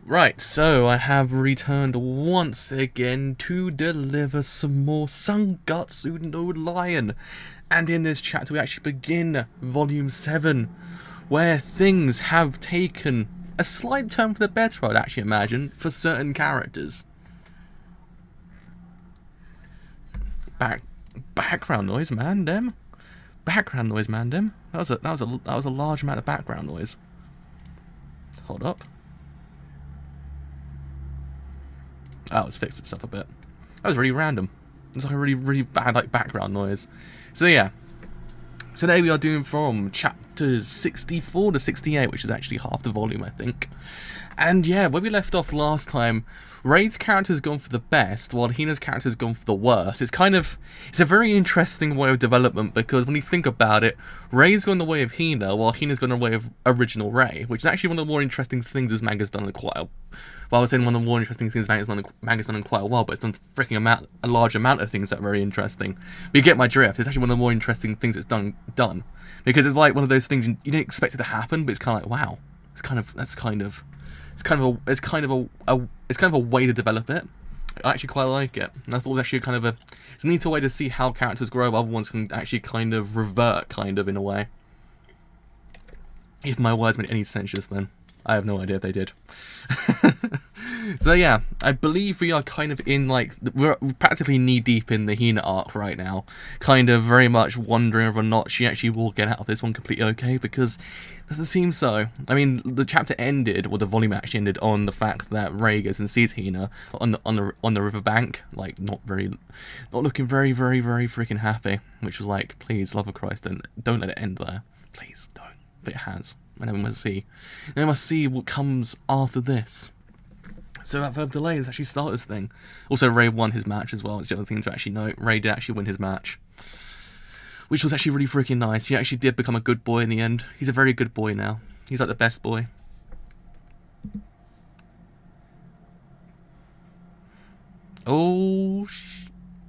Right, so I have returned once again to deliver some more Sangatsu no Lion. And in this chapter we actually begin Volume 7, where things have taken a slight turn for the better, I'd actually imagine, for certain characters. Background noise, man, dem. Background noise, man, dem. That was a large amount of background noise. Hold up. Oh, it's fixed itself a bit. That was really random. It's like a really bad background noise. So yeah. So there we are doing from chapters 64 to 68, which is actually half the volume, I think. And yeah, where we left off last time, Rei's character's gone for the best, while Hina's character's gone for the worst. It's a very interesting way of development, because when you think about it, Rei's gone the way of Hina, while Hina's gone the way of original Rei, which is actually one of the more interesting things this manga's done in quite a... Well, I was saying one of the more interesting things manga's done in quite a while, but it's done a large amount of things that are very interesting. But you get my drift. It's actually one of the more interesting things it's done. Because it's like one of those things you didn't expect it to happen, but it's kind of like, wow. It's kind of a way to develop it. I actually quite like it. And I thought it was actually it's a neater way to see how characters grow, other ones can actually kind of revert, in a way. If my words made any sense just then. I have no idea if they did. So yeah, I believe we are kind of in, we're practically knee-deep in the Hina arc right now. Kind of very much wondering whether or not she actually will get out of this one completely okay, because it doesn't seem so. I mean, the chapter ended, or the volume actually ended, on the fact that Rei goes and sees Hina on the riverbank, not looking very freaking happy, which was like, please, love of Christ, don't let it end there. Please, don't. But it has. And then we must see what comes after this. So without further delay, let's actually start this thing. Also, Rei won his match as well. It's the other thing to actually note. Rei did actually win his match, which was actually really freaking nice. He actually did become a good boy in the end. He's a very good boy now. He's like the best boy. Oh,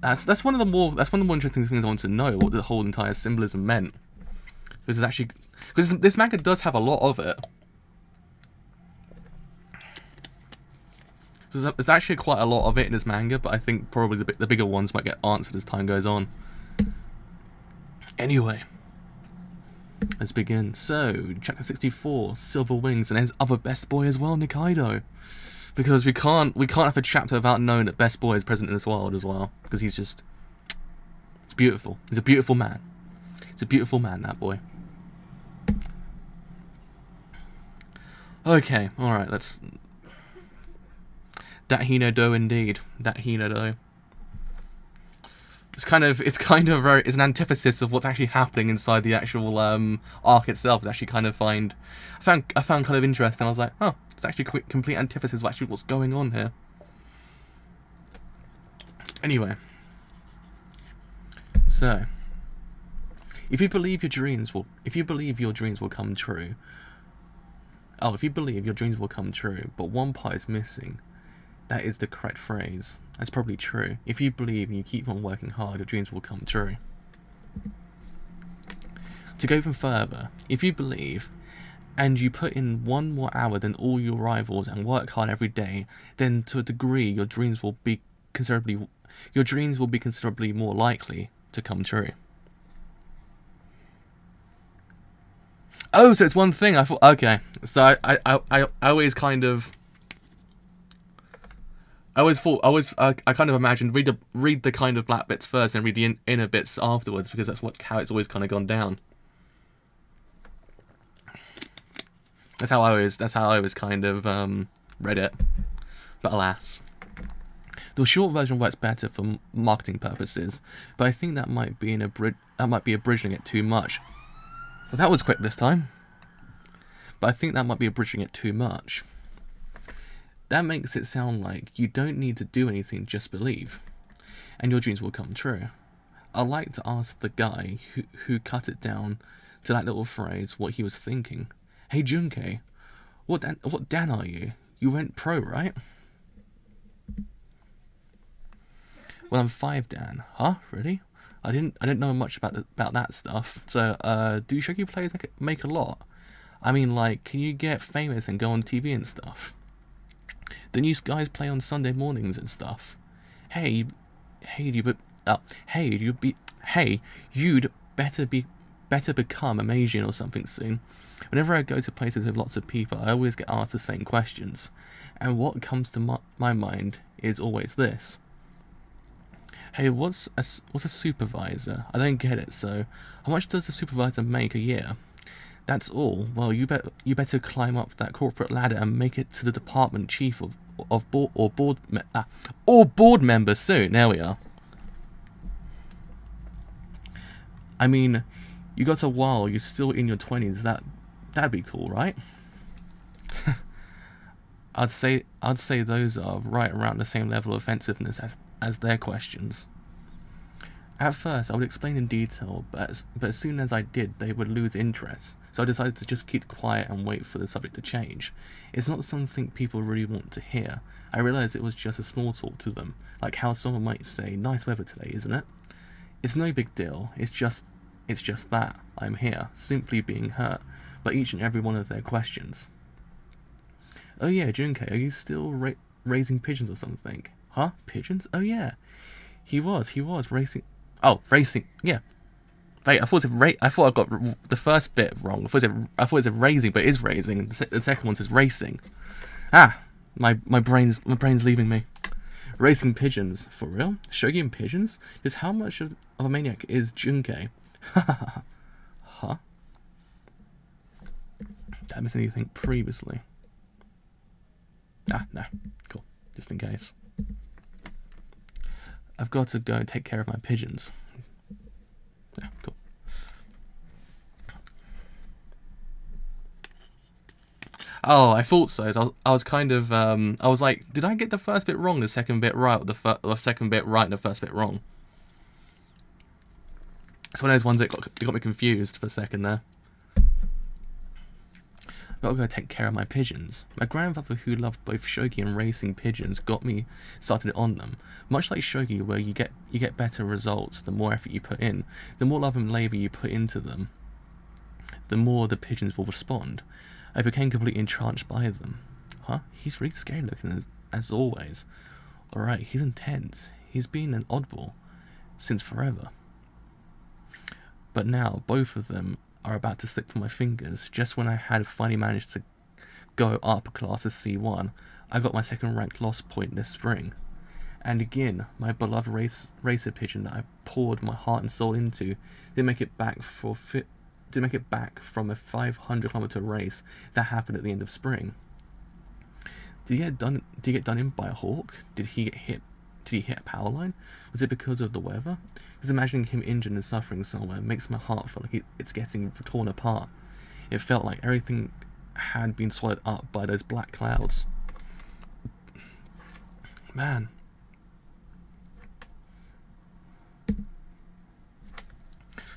that's one of the more interesting things I want to know. What the whole entire symbolism meant. Because this manga does have a lot of it. So there's actually quite a lot of it in this manga, but I think probably the bigger ones might get answered as time goes on. Anyway, let's begin. So, chapter 64, Silver Wings, and his other best boy as well, Nikaido. Because we can't have a chapter without knowing that best boy is present in this world as well. Because it's beautiful. He's a beautiful man. He's a beautiful man, that boy. Okay, alright, let's... That Hina do indeed. That Hina do. It's an antithesis of what's actually happening inside the actual arc itself. It's actually I found kind of interesting. I was like, oh, it's actually a complete antithesis of actually what's going on here. Anyway. So, if you believe your dreams will come true. Oh, if you believe your dreams will come true, but one part is missing. That is the correct phrase. That's probably true. If you believe and you keep on working hard, your dreams will come true. To go even further, if you believe and you put in one more hour than all your rivals and work hard every day, then to a degree your dreams will be considerably more likely to come true. Oh, so it's one thing. I thought, okay. So I always kind of... I kind of imagined read the kind of black bits first and read the inner bits afterwards, because that's how it's always kind of gone down. That's how I always kind of read it. But alas, the short version works better for marketing purposes, but I think that might be abridging it too much. Well, that was quick this time. But I think that might be abridging it too much. That makes it sound like you don't need to do anything, just believe, and your dreams will come true. I'd like to ask the guy who cut it down to that little phrase what he was thinking. Hey Junkei, what Dan are you? You went pro, right? Well, I'm 5 Dan. Huh? Really? I didn't know much about that stuff. So, do shogi players make a lot? I mean, can you get famous and go on TV and stuff? The new guys play on Sunday mornings and stuff. Hey, hey, you'd better become a Magian or something soon. Whenever I go to places with lots of people, I always get asked the same questions, and what comes to my mind is always this. Hey, what's a supervisor? I don't get it. So, how much does a supervisor make a year? That's all. Well, you better climb up that corporate ladder and make it to the department chief of board member soon. There we are. I mean, you got a while. You're still in your 20s. That'd be cool, right? I'd say those are right around the same level of offensiveness as their questions. At first, I would explain in detail, but as soon as I did, they would lose interest. So I decided to just keep quiet and wait for the subject to change. It's not something people really want to hear. I realized it was just a small talk to them, like how someone might say, "Nice weather today, isn't it?" It's no big deal. It's just that I'm here, simply being hurt by each and every one of their questions. Oh yeah, Junkei, are you still raising pigeons or something? Huh? Pigeons? Oh yeah. He was racing. Oh, racing. Yeah. Wait, I thought I got the first bit wrong. I thought it said raising, but it is raising. The second one says racing. Ah, my brain's leaving me. Racing pigeons, for real? Shogi and pigeons? Just how much of a maniac is Junkei? Huh? Did I miss anything previously? Ah, no. Cool. Just in case. I've got to go take care of my pigeons. Yeah, cool. Oh, I thought so. I was kind of, I was like, did I get the first bit wrong, the second bit right, or the second bit right and the first bit wrong? It's one of those ones that got me confused for a second there. I've got to go take care of my pigeons. My grandfather, who loved both shogi and racing pigeons, got me started on them. Much like shogi, where you get better results the more effort you put in, the more love and labour you put into them, the more the pigeons will respond. I became completely entranced by them. Huh? He's really scary looking as always. Alright, he's intense. He's been an oddball since forever. But now, both of them are about to slip from my fingers. Just when I had finally managed to go up a class to C1, I got my second ranked loss point this spring. And again, my beloved racer pigeon that I poured my heart and soul into didn't make it back from a 500-kilometer race that happened at the end of spring. Did he get done in by a hawk? Did he hit a power line? Was it because of the weather? Because imagining him injured and suffering somewhere makes my heart feel like it's getting torn apart. It felt like everything had been swallowed up by those black clouds. Man.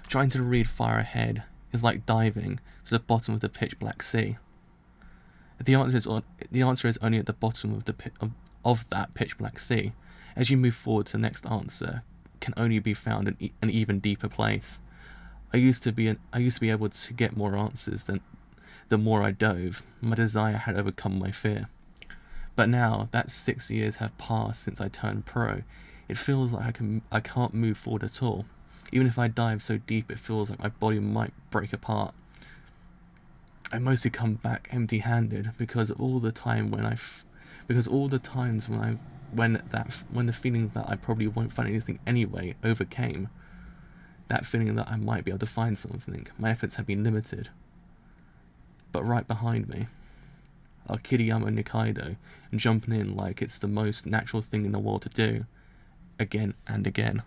Trying to read far ahead is like diving to the bottom of the pitch black sea. The answer is only at the bottom of that pitch black sea. As you move forward to the next answer, can only be found in an even deeper place. I used to be able to get more answers than the more I dove. My desire had overcome my fear. But now that 6 years have passed since I turned pro, it feels like I can't move forward at all. Even if I dive so deep, it feels like my body might break apart. I mostly come back empty-handed because of all the time when the feeling that I probably won't find anything anyway overcame. That feeling that I might be able to find something. My efforts have been limited. But right behind me are Kiriyama Nikaido, jumping in like it's the most natural thing in the world to do, again and again.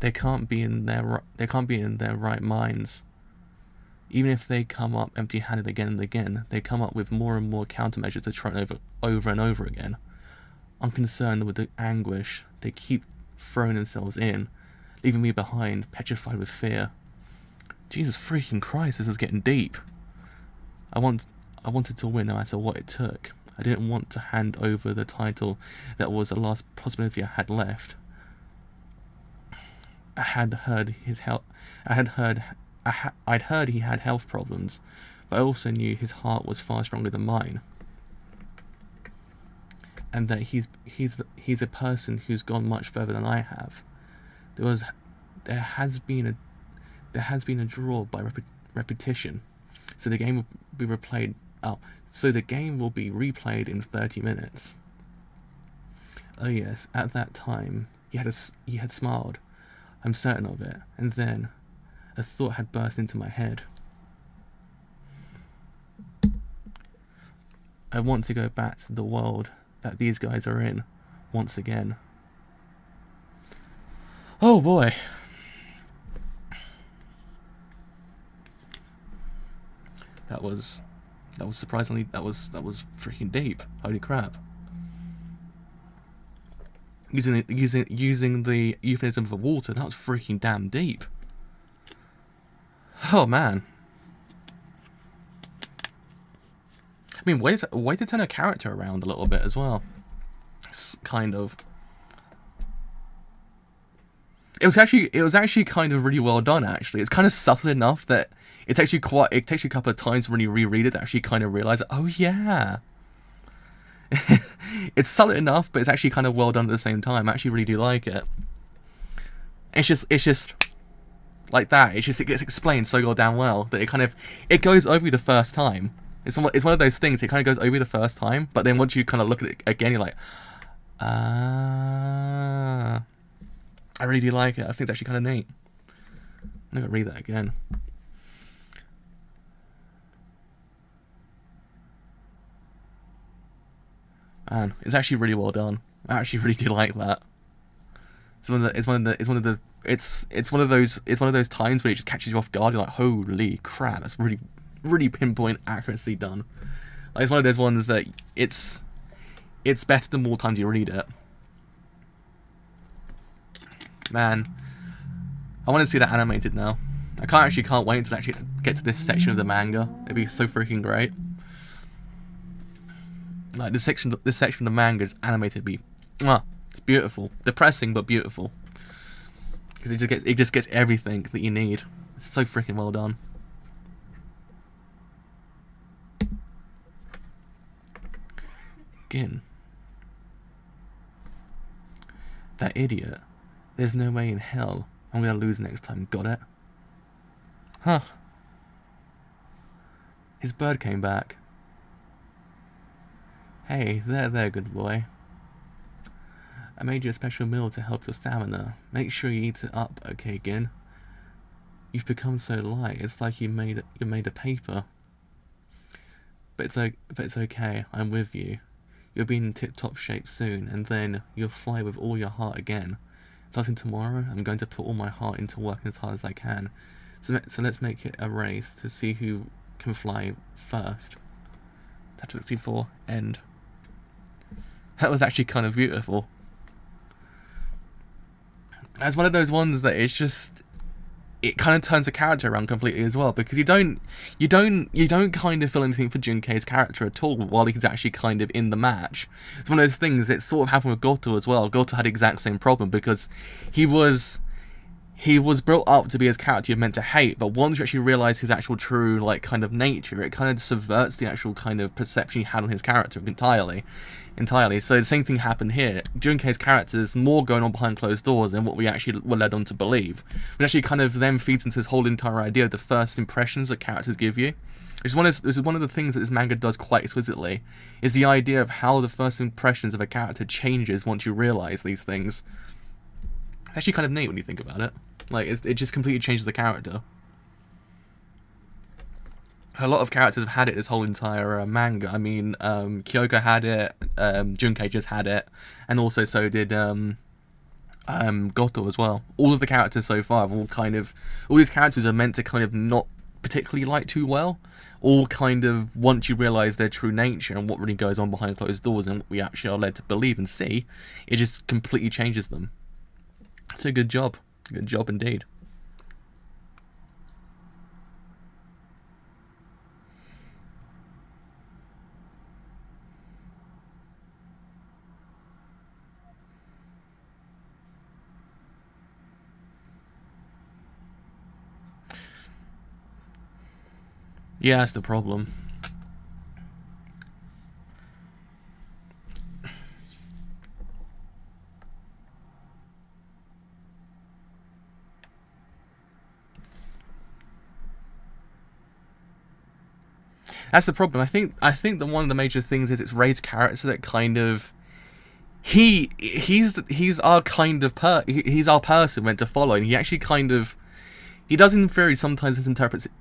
They can't be in their right minds. Even if they come up empty-handed again and again, they come up with more and more countermeasures to try over and over again. I'm concerned with the anguish they keep throwing themselves in, leaving me behind, petrified with fear. Jesus freaking Christ, this is getting deep. I wanted to win no matter what it took. I didn't want to hand over the title that was the last possibility I had left. I'd heard he had health problems, but I also knew his heart was far stronger than mine, and that he's a person who's gone much further than I have. There has been a draw by repetition, so the game will be replayed. So the game will be replayed in 30 minutes. Oh yes, at that time he had smiled. I'm certain of it. And then a thought had burst into my head. I want to go back to the world that these guys are in once again. Oh boy. That was surprisingly, that was freaking deep. Holy crap. Using the euphemism for water, that was freaking damn deep. Oh man. I mean, way to turn a character around a little bit as well. Kind of. It was actually kind of really well done. Actually, it's kind of subtle enough that it takes you a couple of times when you reread it to actually kind of realize, oh yeah. It's subtle enough, but it's actually kind of well done at the same time. I actually really do like it. It's just like that. It gets explained so goddamn well that it goes over you the first time. It's one of those things. It kind of goes over you the first time, but then once you kind of look at it again, you're like, ah. I really do like it. I think it's actually kind of neat. I'm gonna read that again. Man, it's actually really well done. I actually really do like that. It's one of those times when it just catches you off guard. You're like, holy crap, that's really pinpoint accuracy done. Like, it's one of those ones that it's better the more times you read it. Man, I want to see that animated now. I can't wait to actually get to this section of the manga. It'd be so freaking great. Like this section of the manga is animated. It's beautiful, depressing but beautiful. Because it just gets everything that you need. It's so freaking well done. Again, that idiot. There's no way in hell I'm gonna lose next time. Got it? Huh. His bird came back. Hey, there, good boy. I made you a special meal to help your stamina. Make sure you eat it up, okay, Gin? You've become so light, it's like you made a paper. But it's okay, I'm with you. You'll be in tip-top shape soon, and then you'll fly with all your heart again. Starting tomorrow, I'm going to put all my heart into working as hard as I can. So let's make it a race to see who can fly first. Chapter 64, end. That was actually kind of beautiful. That's one of those ones that it kind of turns the character around completely as well, because you don't kind of feel anything for Junkei's character at all while he's actually kind of in the match. It's one of those things. It sort of happened with Goto as well. Goto had the exact same problem because he was built up to be his character you're meant to hate, but once you actually realise his actual true like kind of nature, it kind of subverts the actual kind of perception you had on his character entirely. So the same thing happened here. Junkei's character is more going on behind closed doors than what we actually were led on to believe, which actually kind of then feeds into this whole entire idea of the first impressions that characters give you. This is one of the things that this manga does quite exquisitely, is the idea of how the first impressions of a character changes once you realise these things. It's actually kind of neat when you think about it. Like, it just completely changes the character. A lot of characters have had it this whole entire manga. I mean, Kyoko had it, Junkei just had it, and also so did Goto as well. All of the characters so far have all these characters are meant to kind of not particularly like too well. All kind of, once you realise their true nature and what really goes on behind closed doors and what we actually are led to believe and see, it just completely changes them. It's a good job. Good job indeed. Yeah, that's the problem. That's the problem. I think that one of the major things is it's Ray's character that kind of he's our kind of he's our person meant to follow, and he actually kind of he does in theory sometimes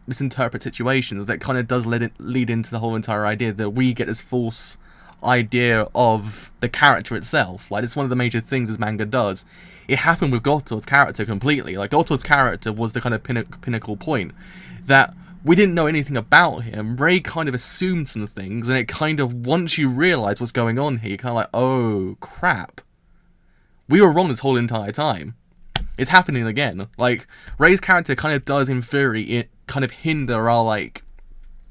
misinterpret situations that kind of does lead into the whole entire idea that we get this false idea of the character itself. Like, it's one of the major things this manga does. It happened with Goto's character completely. Like, Goto's character was the kind of pinnacle point that we didn't know anything about him. Ray kind of assumed some things, and it kind of, once you realise what's going on here, you're kind of like, oh, crap. We were wrong this whole entire time. It's happening again. Like, Ray's character kind of does, in theory, it kind of hinder our, like,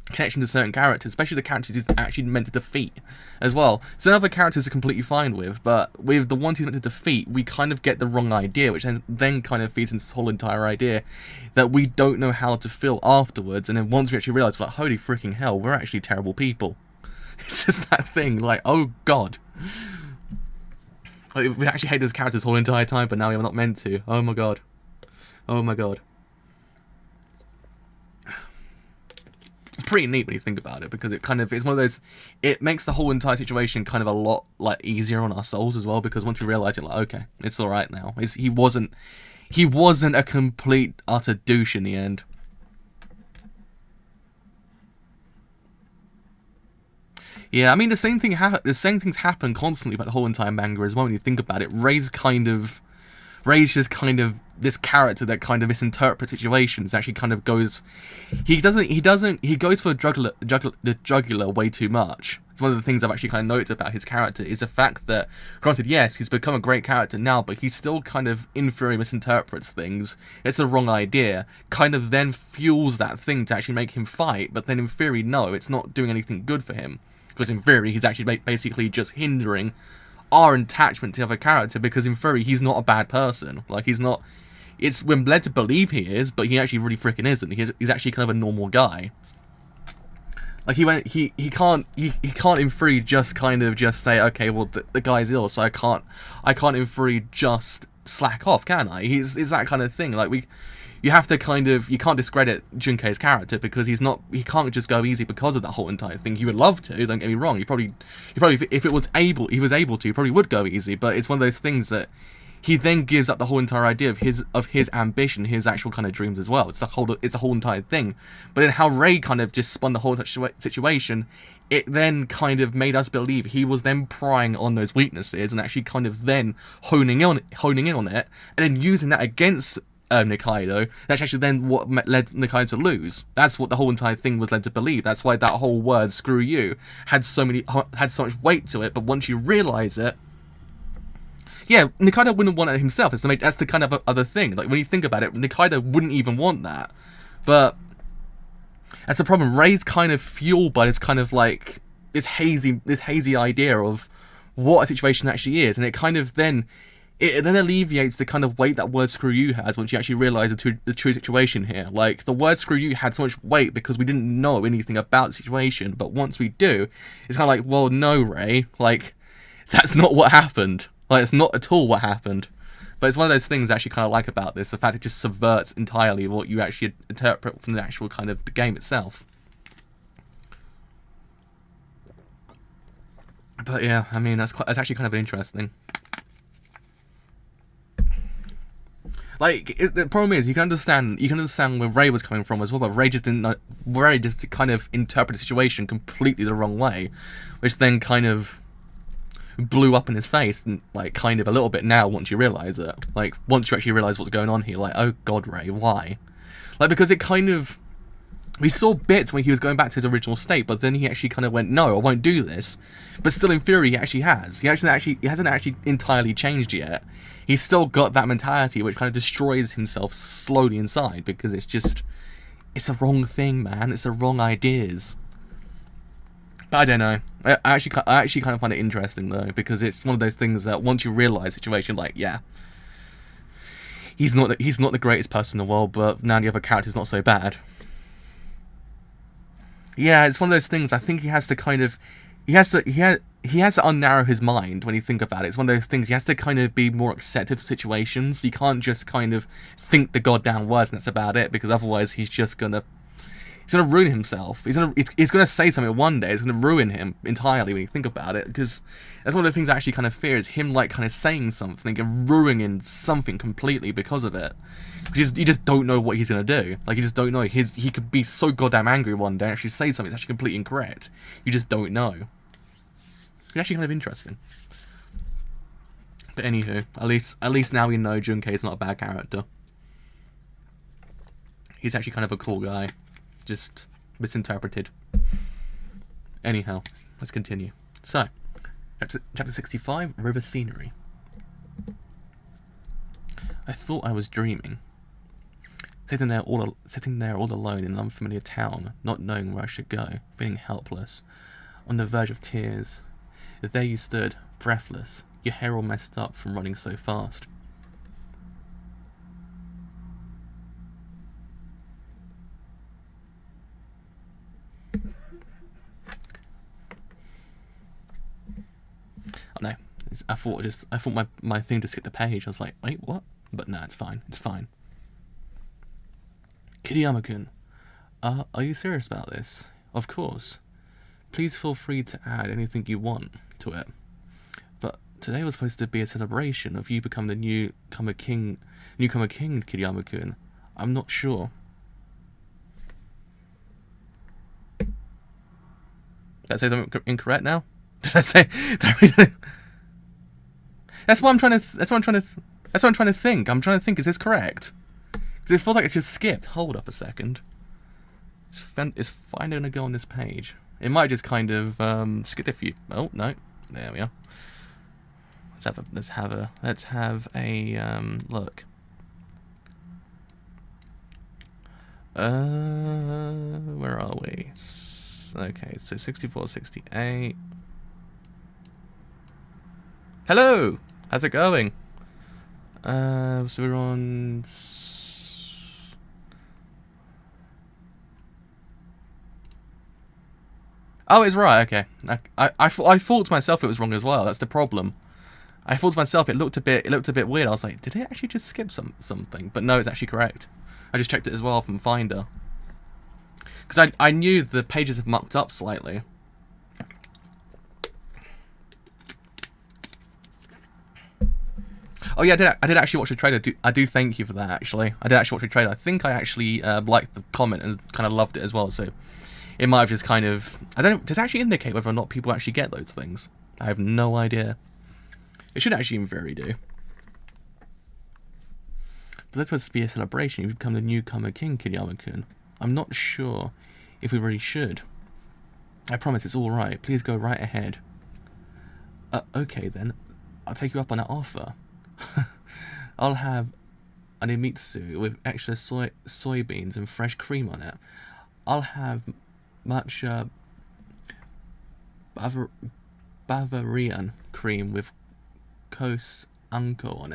connection to certain characters, especially the characters he's actually meant to defeat as well. Some other characters are completely fine with, but with the ones he's meant to defeat, we kind of get the wrong idea, which then kind of feeds into this whole entire idea that we don't know how to feel afterwards, and then once we actually realise, like, holy freaking hell, we're actually terrible people. It's just that thing, like, oh god. Like, we actually hate those characters the whole entire time, but now we're not meant to. Oh my god. Oh my god. Pretty neat when you think about it, because it kind of, it's one of those, it makes the whole entire situation kind of a lot, like, easier on our souls as well, because once we realise it, like, okay, it's alright now. He wasn't a complete, utter douche in the end. Yeah, I mean, the same things happen constantly about the whole entire manga as well, when you think about it. Ray's just kind of this character that kind of misinterprets situations, actually kind of goes, he goes for the jugular way too much. It's one of the things I've actually kind of noticed about his character, is the fact that, granted, yes, he's become a great character now, but he still kind of, in theory, misinterprets things. It's the wrong idea, kind of then fuels that thing to actually make him fight, but then in theory, no, it's not doing anything good for him. Because in theory, he's actually basically just hindering our attachment to the other character, because in theory, he's not a bad person. Like, he's not, we're led to believe he is, but he actually really freaking isn't. He's actually kind of a normal guy. Like, he can't in theory just kind of just say, okay, well, the guy's ill, so I can't in theory just slack off, can I? It's that kind of thing. Like, you have to kind of, you can't discredit Junkei's character, because he can't just go easy because of that whole entire thing. He would love to, don't get me wrong. He probably, if he was able to, he probably would go easy, but it's one of those things that he then gives up the whole entire idea of his ambition, his actual kind of dreams as well. It's the whole entire thing. But then how Ray kind of just spun the whole situation, it then kind of made us believe he was then prying on those weaknesses and actually kind of then honing in on it, and then using that against Nikaido. That's actually then what led Nikaido to lose. That's what the whole entire thing was led to believe. That's why that whole word "screw you" had so much weight to it. But once you realise it, yeah, Nikaido wouldn't want it himself. That's the kind of other thing. Like, when you think about it, Nikaido wouldn't even want that. But that's the problem. Ray's kind of fueled by this kind of like this hazy idea of what a situation actually is, and it kind of then alleviates the kind of weight that word "screw you" has once you actually realise the true situation here. Like, the word "screw you" had so much weight because we didn't know anything about the situation, but once we do, it's kind of like, well, no, Ray, like, that's not what happened. Like, it's not at all what happened. But it's one of those things I actually kind of like about this, the fact it just subverts entirely what you actually interpret from the actual kind of the game itself. But yeah, I mean, that's actually kind of interesting. Like, the problem is, you can understand where Ray was coming from as well, but Ray just didn't know. Ray just kind of interpreted the situation completely the wrong way, which then kind of blew up in his face, and like kind of a little bit now once you realise it. Like, once you actually realise what's going on here, like, oh god, Ray, why? Like, because it kind of, we saw bits when he was going back to his original state, but then he actually kind of went, no, I won't do this. But still, in theory, he actually has. He hasn't actually entirely changed yet. He's still got that mentality which kind of destroys himself slowly inside, because it's the wrong thing, man. It's the wrong ideas. But I don't know. I actually kind of find it interesting though, because it's one of those things that once you realise the situation, like, yeah, he's not the greatest person in the world, but now the other character's not so bad. Yeah, it's one of those things. I think he has to kind of, he has to unnarrow his mind when you think about it. It's one of those things. He has to kind of be more accepting of situations. He can't just kind of think the goddamn words and that's about it, because otherwise he's gonna ruin himself. He's gonna say something one day. It's gonna ruin him entirely when you think about it, because that's one of the things I actually kind of fear, is him like kind of saying something and ruining something completely because of it. Because you just don't know what he's gonna do. Like, you just don't know. He could be so goddamn angry one day and actually say something that's actually completely incorrect. You just don't know. It's actually kind of interesting. But anywho, at least now we know Junkei is not a bad character. He's actually kind of a cool guy. Just misinterpreted. Anyhow, let's continue. So, chapter 65, River Scenery. I thought I was dreaming. Sitting there all alone in an unfamiliar town, not knowing where I should go, feeling helpless, on the verge of tears. There you stood, breathless, your hair all messed up from running so fast. Oh no, I thought my thing just skipped the page. I was like, wait, what? But no, it's fine. It's fine. Kiriyama-kun, are you serious about this? Of course. Please feel free to add anything you want to it. But today was supposed to be a celebration of you becoming the newcomer king, Kiriyama-kun. I'm not sure. Did I say something incorrect now? Did I say? That's what I'm trying to think. I'm trying to think. Is this correct? Because it feels like it's just skipped. Hold up a second. It's finally gonna go on this page. It might just kind of skip a few. Oh no, there we are. Let's have a look. Where are we? Okay, so 64, 68. Hello! How's it going? So we're on... Oh, it's right, okay. I thought to myself it was wrong as well, that's the problem. I thought to myself it looked a bit weird. I was like, did it actually just skip something? But no, it's actually correct. I just checked it as well from Finder. Because I knew the pages have mucked up slightly. Oh yeah, I did actually watch the trailer. I do thank you for that, actually. I did actually watch the trailer. I think I actually liked the comment and kind of loved it as well, so it might have just kind of... I don't know, does it actually indicate whether or not people actually get those things? I have no idea. It should actually in theory do. But that's supposed to be a celebration. You've become the newcomer king, Kiriyama-kun. I'm not sure if we really should. I promise it's alright. Please go right ahead. Okay then. I'll take you up on that offer. I'll have an imitsu with extra soybeans and fresh cream on it. I'll have matcha Bavarian cream with kos anko on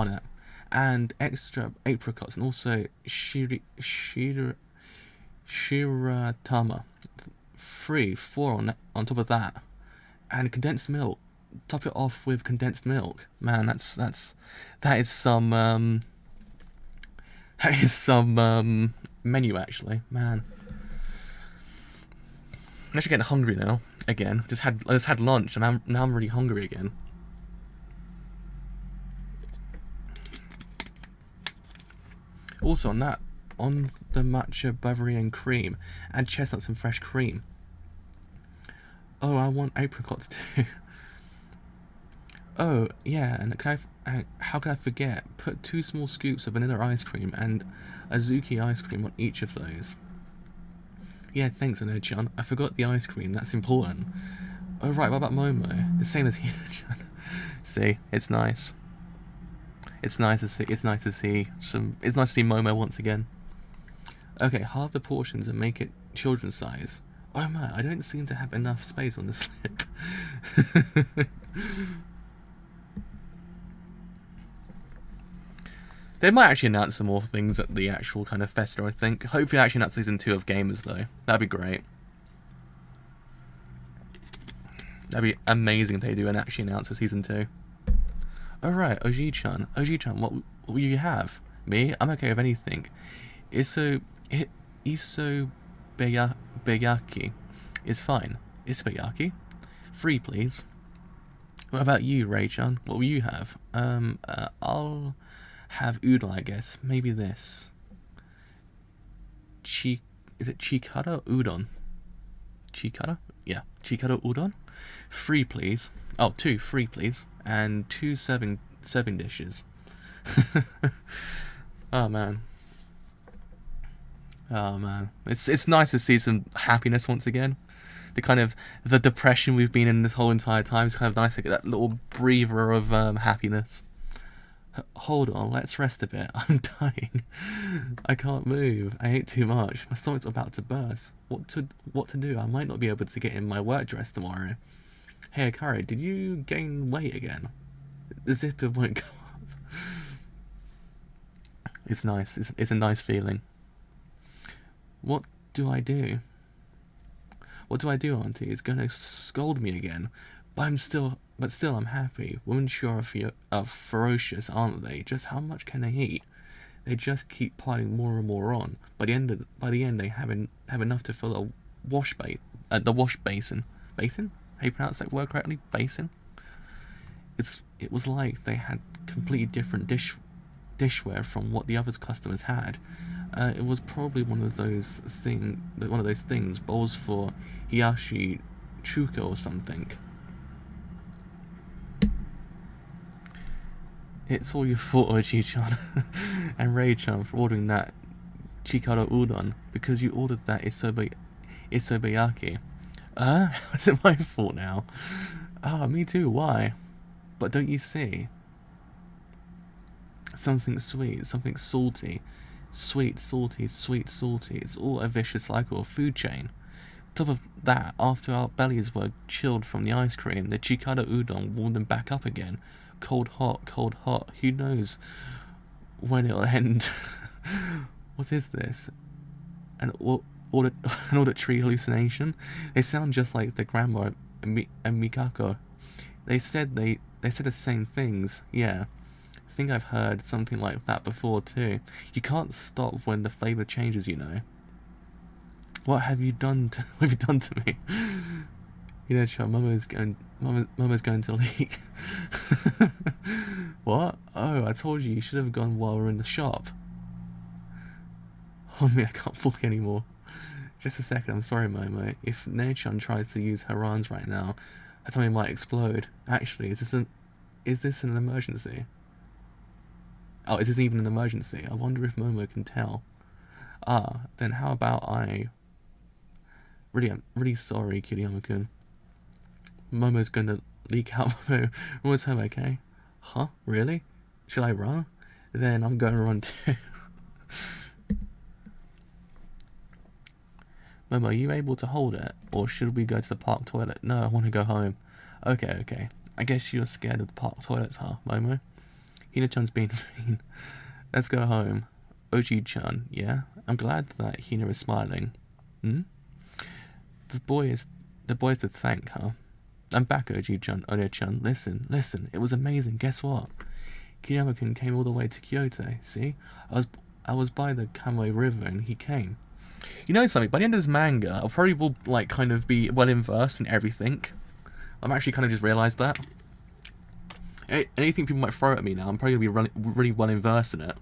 it, and extra apricots, and also shiratama, 4 on top of that, and condensed milk. Top it off with condensed milk. Man, that is some menu actually. Man, I'm actually getting hungry now. Again, I just had lunch, and now I'm really hungry again. Also on the matcha Bavarian cream, add chestnuts and fresh cream. Oh, I want apricots too. Oh, yeah, and how could I forget? Put 2 small scoops of vanilla ice cream and azuki ice cream on each of those. Yeah, thanks, Ono-chan. I forgot the ice cream, that's important. Oh, right, what about Momo? The same as Hina-chan. See, it's nice. It's nice to see Momo once again. Okay, halve the portions and make it children's size. Oh man, I don't seem to have enough space on the slip. They might actually announce some more things at the actual kind of festa, I think. Hopefully actually announce season 2 of Gamers, though. That'd be great. That'd be amazing if they do and actually announce a season 2. Alright, Oji-chan. Oji-chan, what will you have? Me? I'm okay with anything. Isobeyaki is fine. Isobeyaki? Free, please. What about you, Ray-chan? What will you have? I'll have udon, I guess. Maybe this. Is it chikara udon? Chikara? Yeah, chikara udon. 3, please. Oh, 2, 3, please. And 2 serving dishes. Oh man. Oh man. It's nice to see some happiness once again. The depression we've been in this whole entire time is kind of nice to get that little breather of happiness. Hold on, let's rest a bit. I'm dying. I can't move. I ate too much. My stomach's about to burst. What to do? I might not be able to get in my work dress tomorrow. Hey Akari, did you gain weight again? The zipper won't go up. It's nice. It's a nice feeling. What do I do? What do I do, Auntie? It's gonna scold me again. But still I'm happy. Women sure are ferocious, aren't they? Just how much can they eat? They just keep piling more and more on. By the end, they have enough to fill the wash basin. Basin? How you pronounce that word correctly? Basin? It was like they had completely different dishware from what the other customers had. It was probably one of those things, bowls for hiyashi chuka or something. It's all your fault, Oji-chan and Ray-chan, for ordering that chikara udon because you ordered that isobeyaki. Is it my fault now? Me too, why? But don't you see? Something sweet, something salty. Sweet, salty, sweet, salty. It's all a vicious cycle of food chain. On top of that, after our bellies were chilled from the ice cream, the chikara udon warmed them back up again. Cold, hot, cold, hot. Who knows when it'll end? What is this? An auditory hallucination? They sound just like the grandma and Mikako. They said the same things. Yeah. I think I've heard something like that before too. You can't stop when the flavor changes, you know. What have you done to me? You know, child, Mama's going to leak. What? Oh, I told you should have gone while we're in the shop. Oh me, I can't walk anymore. Just a second, I'm sorry, Momo. If Nechan tries to use her arms right now, her tummy might explode. Actually, is this an emergency? Oh, is this even an emergency? I wonder if Momo can tell. Then how about I'm really sorry, Kiriyama-kun. Momo's gonna leak out. Momo's home, okay? Huh? Really? Should I run? Then I'm gonna run too. Momo, are you able to hold it? Or should we go to the park toilet? No, I want to go home. Okay. I guess you're scared of the park toilets, huh, Momo? Hina-chan's being mean. Let's go home. Oji-chan, yeah? I'm glad that Hina is smiling. The boys to thank, huh? I'm back, Oji-chan. Onya-chan, listen. It was amazing. Guess what? Kiriyama-kun came all the way to Kyoto. See? I was by the Kamui River and he came. You know something? By the end of this manga, I'll probably will kind of be well versed in everything. I'm actually kind of just realised that. Anything people might throw at me now, I'm probably gonna be really well versed in it.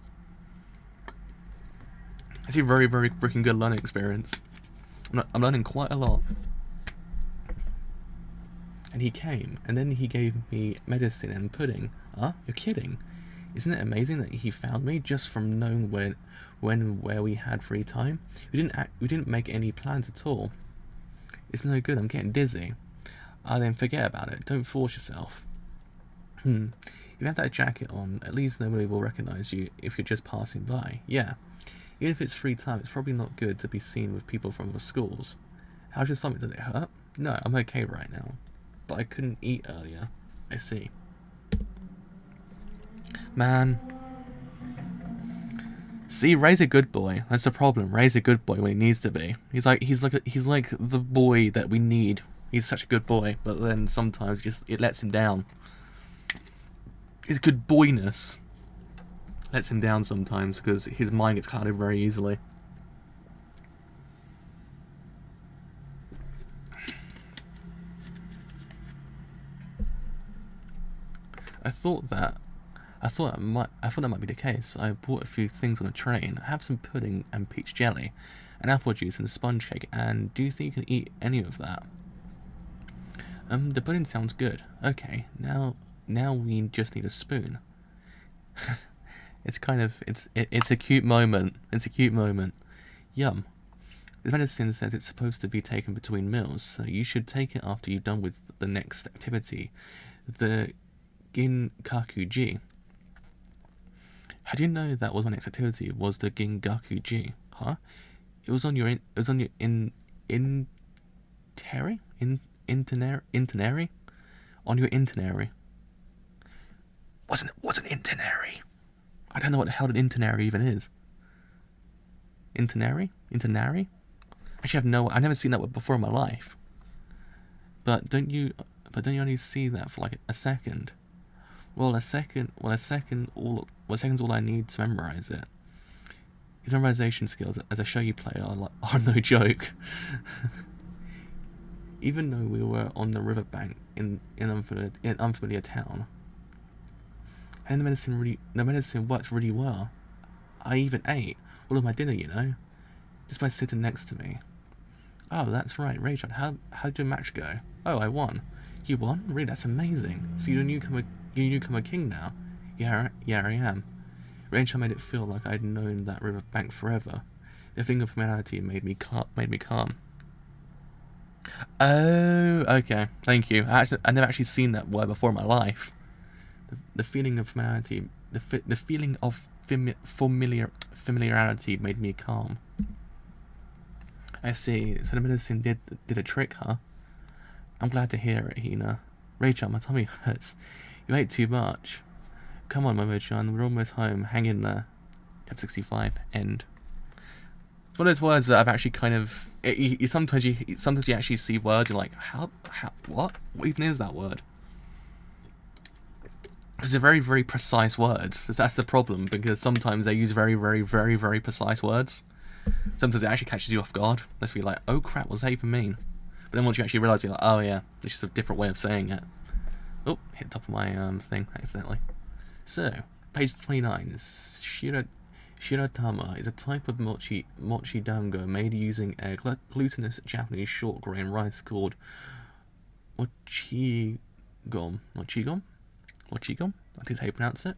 It's a very, very freaking good learning experience. I'm learning quite a lot. And he came, and then he gave me medicine and pudding. Huh? You're kidding? Isn't it amazing that he found me just from knowing where we had free time? We didn't make any plans at all. It's no good. I'm getting dizzy. Then forget about it. Don't force yourself. You have that jacket on. At least nobody will recognize you if you're just passing by. Yeah. Even if it's free time, it's probably not good to be seen with people from the schools. How's your stomach? Does it hurt? No, I'm okay right now. But I couldn't eat earlier. I see. Man. See, Ray's a good boy. That's the problem. Ray's a good boy when he needs to be. He's like the boy that we need. He's such a good boy, but then sometimes just it lets him down. His good boyness lets him down sometimes because his mind gets clouded very easily. I thought that might be the case. I bought a few things on a train. I have some pudding and peach jelly, and apple juice and sponge cake. And do you think you can eat any of that? The pudding sounds good. Okay, now we just need a spoon. It's a cute moment. It's a cute moment. Yum. The medicine says it's supposed to be taken between meals, so you should take it after you're done with the next activity, the Ginkaku-ji. How do you know that was my next activity? Was the Gingaku-ji? Huh? It was on your itinerary? On your itinerary. What's an itinerary? I don't know what the hell an itinerary even is. Itinerary? Actually, I've never seen that word before in my life. But don't you only see that for like a second? A second's all I need to memorize it. His memorization skills as a show you play are no joke. Even though we were on the riverbank in unfamiliar town, and the medicine worked really well. I even ate all of my dinner, just by sitting next to me. Oh, that's right, Rachel. How did your match go? Oh, I won. You won? Really? That's amazing. So you're a newcomer king now? Yeah, I am. Rachel made it feel like I'd known that riverbank forever. The feeling of familiarity made me calm. Oh, okay. Thank you. I've never actually seen that word before in my life. The feeling of familiarity, the feeling of familiarity made me calm. I see. So the medicine did a trick, huh? I'm glad to hear it, Hina. Rachel, my tummy hurts. You ate too much. Come on, Momo-chan, we're almost home. Hang in there. Chapter 65, end. It's one of those words that I've actually kind of... Sometimes you actually see words, you're like, what? What even is that word? Because they're very, very precise words. That's the problem, because sometimes they use very, very, very, very precise words. Sometimes it actually catches you off guard. Let's be like, oh crap, what does that even mean? But then once you actually realise, you're like, oh yeah, it's just a different way of saying it. Oh, hit the top of my thing accidentally. So, page 29. Shiratama is a type of mochi dango made using a glutinous Japanese short grain rice called mochigom. Mochigom? I think that's how you pronounce it.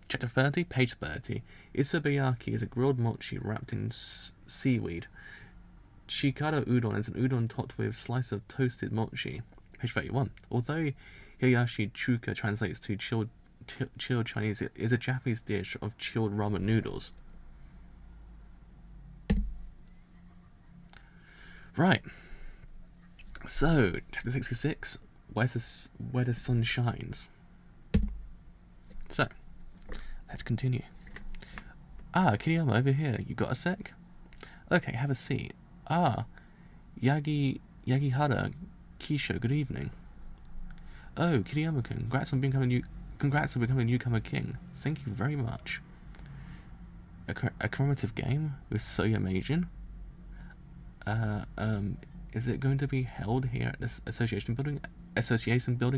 Chapter 30, page 30. Isobayaki is a grilled mochi wrapped in seaweed. Shikado udon is an udon topped with a slice of toasted mochi. Page 31. Although Yayashi Chuka translates to chilled Chinese, it is a Japanese dish of chilled ramen noodles. Right. So, chapter 66. Where the sun shines. So, let's continue. Ah, Kiriyama, over here. You got a sec? Okay, have a seat. Ah, Yagihara Kisho, good evening. Oh, Kiriyama-kun, congrats on becoming newcomer king. Thank you very much. A commemorative game with Soya Meijin? Is it going to be held here at this association building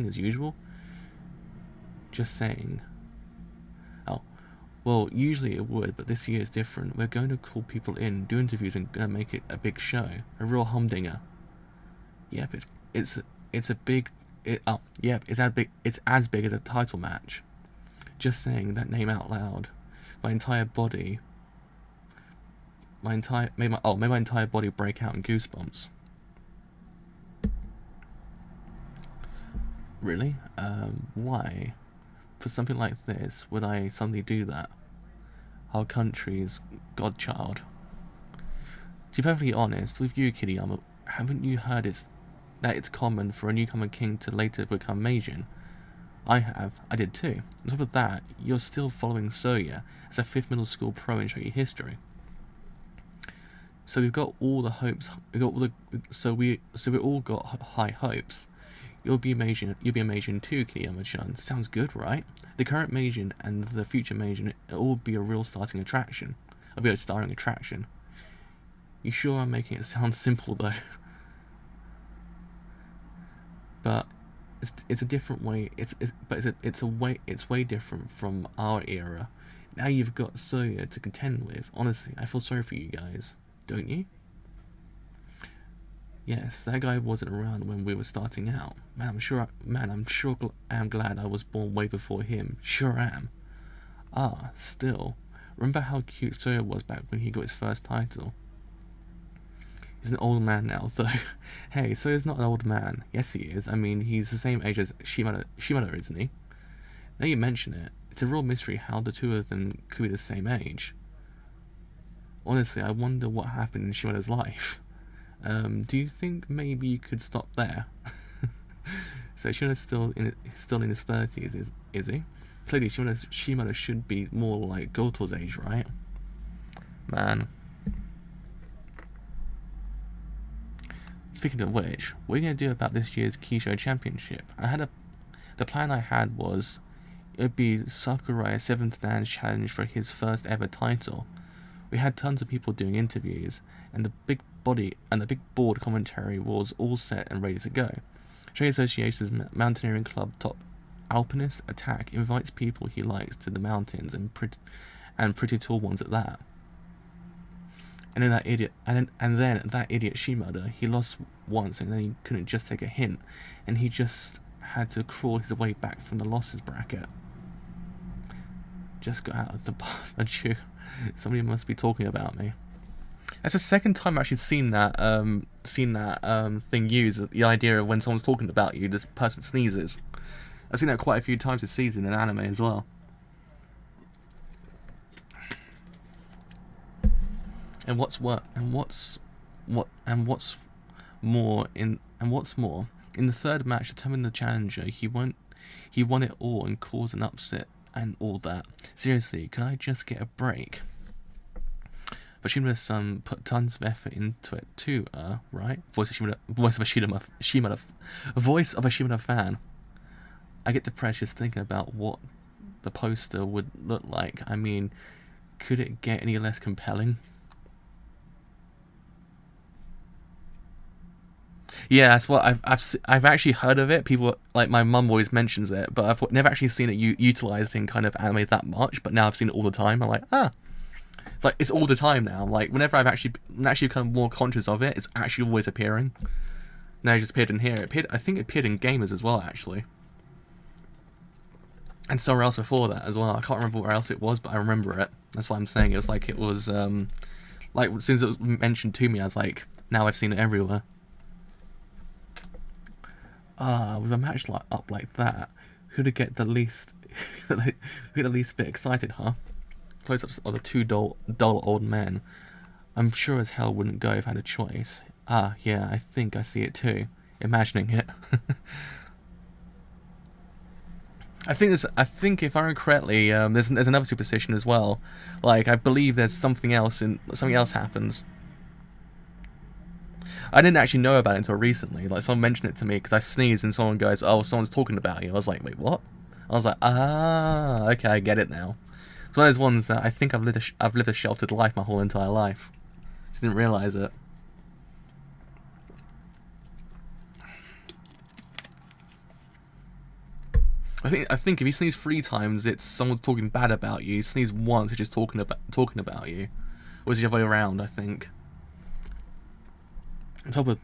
as usual? Just saying. Oh, well, usually it would, but this year is different. We're going to call people in, do interviews, and gonna make it a big show, a real humdinger. Yep, it's as big as a title match. Just saying that name out loud. My entire body break out in goosebumps. Really? Why? For something like this, would I suddenly do that? Our country's godchild. To be perfectly honest, with you, Kiriyama, haven't you heard that it's common for a newcomer king to later become Meijin? I have. I did too. On top of that, you're still following Soya as a 5th middle school pro in shogi history. So we've got all the hopes. So we all got high hopes. You'll be amazing too, Kiriyama-chan. Sounds good, right? The current Meijin and the future Meijin will all be a real starting attraction. A real starring attraction. You sure I'm making it sound simple though? But it's a different way. It's way different from our era. Now you've got Soya to contend with. Honestly, I feel sorry for you guys, don't you? Yes, that guy wasn't around when we were starting out. I'm glad I was born way before him. Sure am. Ah, still. Remember how cute Soya was back when he got his first title? He's an old man now, though. Hey, Soya's not an old man. Yes, he is. I mean, he's the same age as Shimada, isn't he? Now you mention it, it's a real mystery how the two of them could be the same age. Honestly, I wonder what happened in Shimada's life. Do you think maybe you could stop there? So Shimada's still in his 30s, is he? Clearly, Shimada should be more like Goto's age, right? Man. Speaking of which, what are you gonna do about this year's Kisho Championship? The plan I had was it would be Sakurai's 7th Dan's challenge for his first ever title. We had tons of people doing interviews, and the big board commentary was all set and ready to go. Trade Association's mountaineering club top alpinist Attack invites people he likes to the mountains, and pretty tall ones at that. And then that idiot Shimada, he lost once and then he couldn't just take a hint, and he just had to crawl his way back from the losses bracket. Just got out of the bath, and you. Somebody must be talking about me. That's the second time I've actually seen that thing used, the idea of when someone's talking about you, this person sneezes. I've seen that quite a few times this season in anime as well. And what's more, in the third match, determining the challenger, he won it all and caused an upset and all that. Seriously, can I just get a break? But Shimada's put tons of effort into it too, right? Voice of a Shimada fan. I get depressed just thinking about what the poster would look like. I mean, could it get any less compelling? Yeah, that's what I've actually heard of it. People, like my mum always mentions it, but I've never actually seen it utilized in kind of anime that much. But now I've seen it all the time. I'm like, it's like it's all the time now. Like whenever I've actually become more conscious of it, it's actually always appearing. Now it just appeared in here. I think it appeared in Gamers as well, actually, and somewhere else before that as well. I can't remember where else it was, but I remember it. That's why I'm saying it was like it was like as soon as it was mentioned to me, I was like, now I've seen it everywhere. With a match up like that, who'd get the least bit excited, huh? Close-ups of the two dull old men. I'm sure as hell wouldn't go if I had a choice. Yeah, I think I see it too. Imagining it. I think if I remember correctly, there's another superstition as well. Like I believe there's something else happens. I didn't actually know about it until recently. Like someone mentioned it to me because I sneezed and someone goes, "Oh, someone's talking about you." I was like, "Wait, what?" I was like, okay, I get it now." It's one of those ones that I think I've lived a sheltered life my whole entire life. Just didn't realize it. I think if you sneeze 3 times, it's someone's talking bad about you. You sneeze once, it's just talking about you. Or is it the other way around? I think. On top of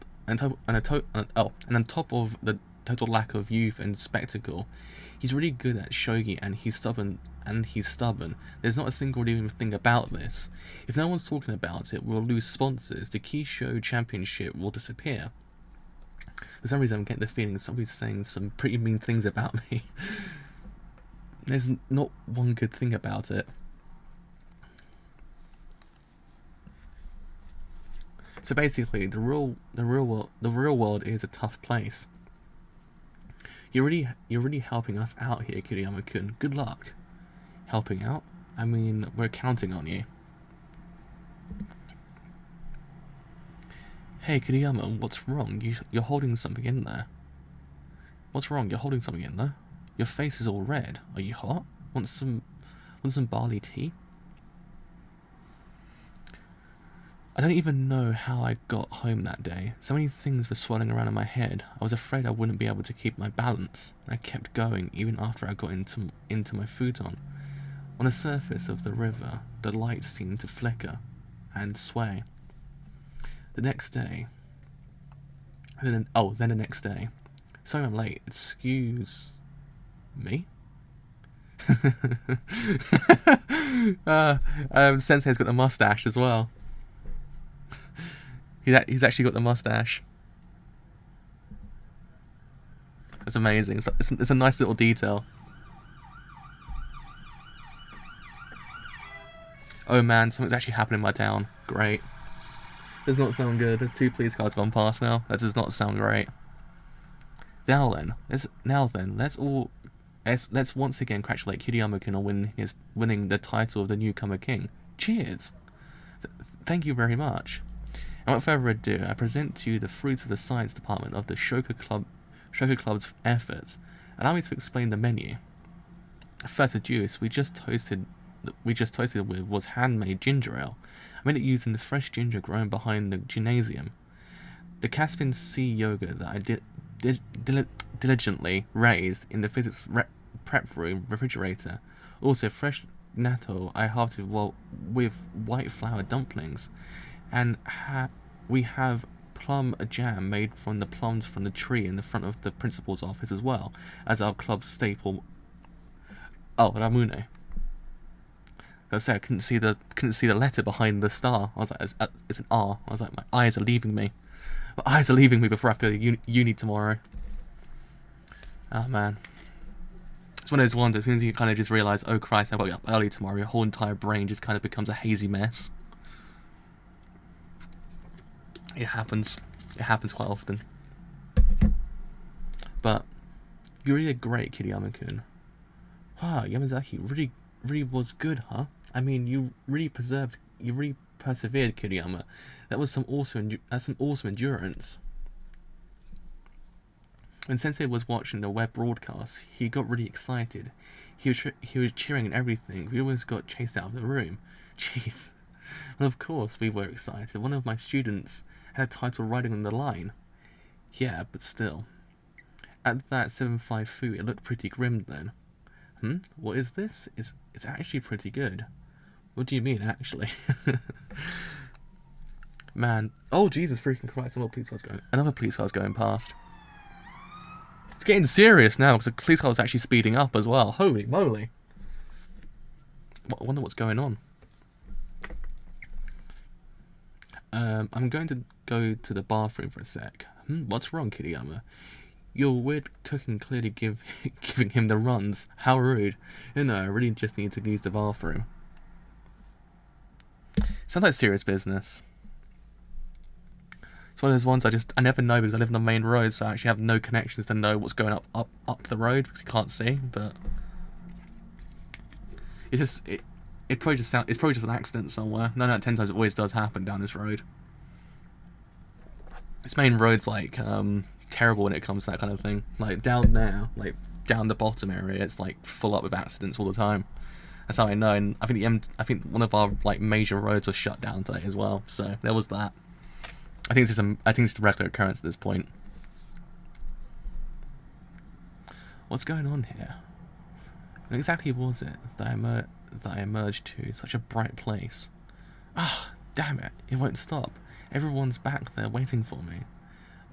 the total lack of youth and spectacle, he's really good at shogi, and he's stubborn. There's not a single redeeming thing about this. If no one's talking about it, we'll lose sponsors. The Kisho Championship will disappear. For some reason, I'm getting the feeling somebody's saying some pretty mean things about me. There's not one good thing about it. So basically, the real world is a tough place. you're really helping us out here, Kiriyama-kun. Good luck. Helping out? I mean, we're counting on you. Hey, Kiriyama, what's wrong? You're holding something in there. What's wrong? You're holding something in there? Your face is all red. Are you hot? Want some barley tea? I don't even know how I got home that day. So many things were swirling around in my head. I was afraid I wouldn't be able to keep my balance. I kept going even after I got into my futon. On the surface of the river, the lights seemed to flicker and sway. The next day... then the next day. Sorry I'm late. Excuse... me? Sensei's got the mustache as well. He's actually got the mustache. That's amazing. It's a nice little detail. Oh man, something's actually happening in my town. Great. Does not sound good. There's 2 police cars gone past now. That does not sound great. Now then, let's once again congratulate Kiriyama-kun on winning the title of the newcomer king. Cheers! Thank you very much. And without further ado, I present to you the fruits of the science department of the Shoka Club's efforts. Allow me to explain the menu. First, the juice we just toasted with was handmade ginger ale. I made it using the fresh ginger grown behind the gymnasium. The Caspian Sea yogurt that I diligently raised in the physics prep room refrigerator. Also, fresh natto I harvested with white flour dumplings. And we have plum jam made from the plums from the tree in the front of the principal's office as well as our club's staple. Oh, ramune. I was saying, I couldn't see the letter behind the star. I was like, it's an R. I was like, my eyes are leaving me. My eyes are leaving me before I have to go to uni tomorrow. Oh man. It's one of those ones, as soon as you kind of just realise, oh Christ, I've got to get up early tomorrow, your whole entire brain just kind of becomes a hazy mess. It happens. It happens quite often. But you really did great, Kiriyama-kun. Wow, Yamazaki really was good, huh? I mean, you really persevered, Kiriyama. That was some awesome endurance. When Sensei was watching the web broadcast, he got really excited. He was cheering and everything. We almost got chased out of the room. Jeez. Well, of course we were excited. One of my students had a title riding on the line. Yeah, but still. At that 7.5 food, it looked pretty grim then. What is this? It's actually pretty good. What do you mean, actually? Man. Oh, Jesus freaking Christ. Another police car's going past. It's getting serious now, because the police car was actually speeding up as well. Holy moly. I wonder what's going on. I'm going to go to the bathroom for a sec. What's wrong, Kiriyama? Your weird cooking clearly giving him the runs. How rude. No, I really just need to use the bathroom. Sounds like serious business. It's one of those ones I never know because I live on the main road, so I actually have no connections to know what's going up the road because you can't see, but it's just it's probably just an accident somewhere. 9 out of 10 times it always does happen down this road. This main road's like terrible when it comes to that kind of thing. Like down there, like down the bottom area, it's like full up with accidents all the time. That's how I know. And I think one of our like major roads was shut down today as well. So there was that. I think it's just a regular occurrence at this point. What's going on here? What exactly was it that I emerged to? Such a bright place. Ah, damn it! It won't stop. Everyone's back there waiting for me.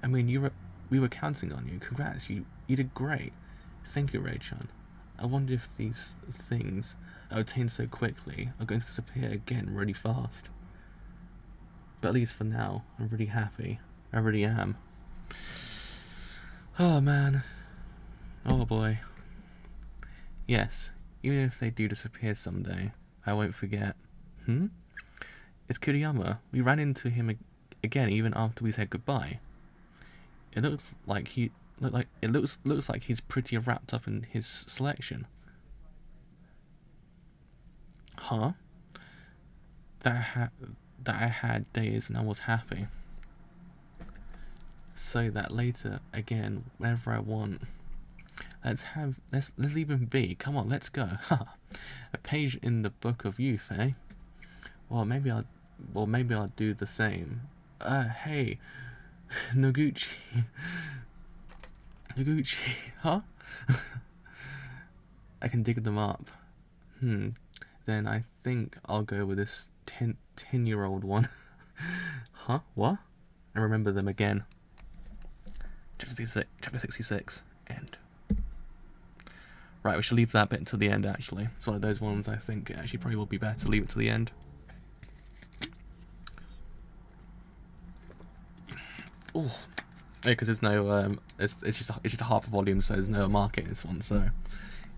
I mean, we were counting on you. Congrats, you did great. Thank you, Ray-chan. I wonder if these things obtained so quickly are going to disappear again really fast. But at least for now, I'm really happy. I really am. Oh man. Oh boy. Yes, even if they do disappear someday, I won't forget. It's Kiriyama. We ran into him again even after we said goodbye. It looks like looks like he's pretty wrapped up in his selection. Huh? That I had days and I was happy. So that later again, whenever I want. Let's leave him be. Come on, let's go. A page in the book of youth, eh? Well, maybe I'll do the same. Hey, Noguchi. Noguchi, huh? I can dig them up. Then I think I'll go with this 10-year-old one. Huh? What? I remember them again. Chapter 66. End. Right, we should leave that bit until the end, actually. It's one of those ones I think actually probably will be better to leave it to the end. Oh, yeah, because there's no, it's just a half a volume, so there's no market in this one, so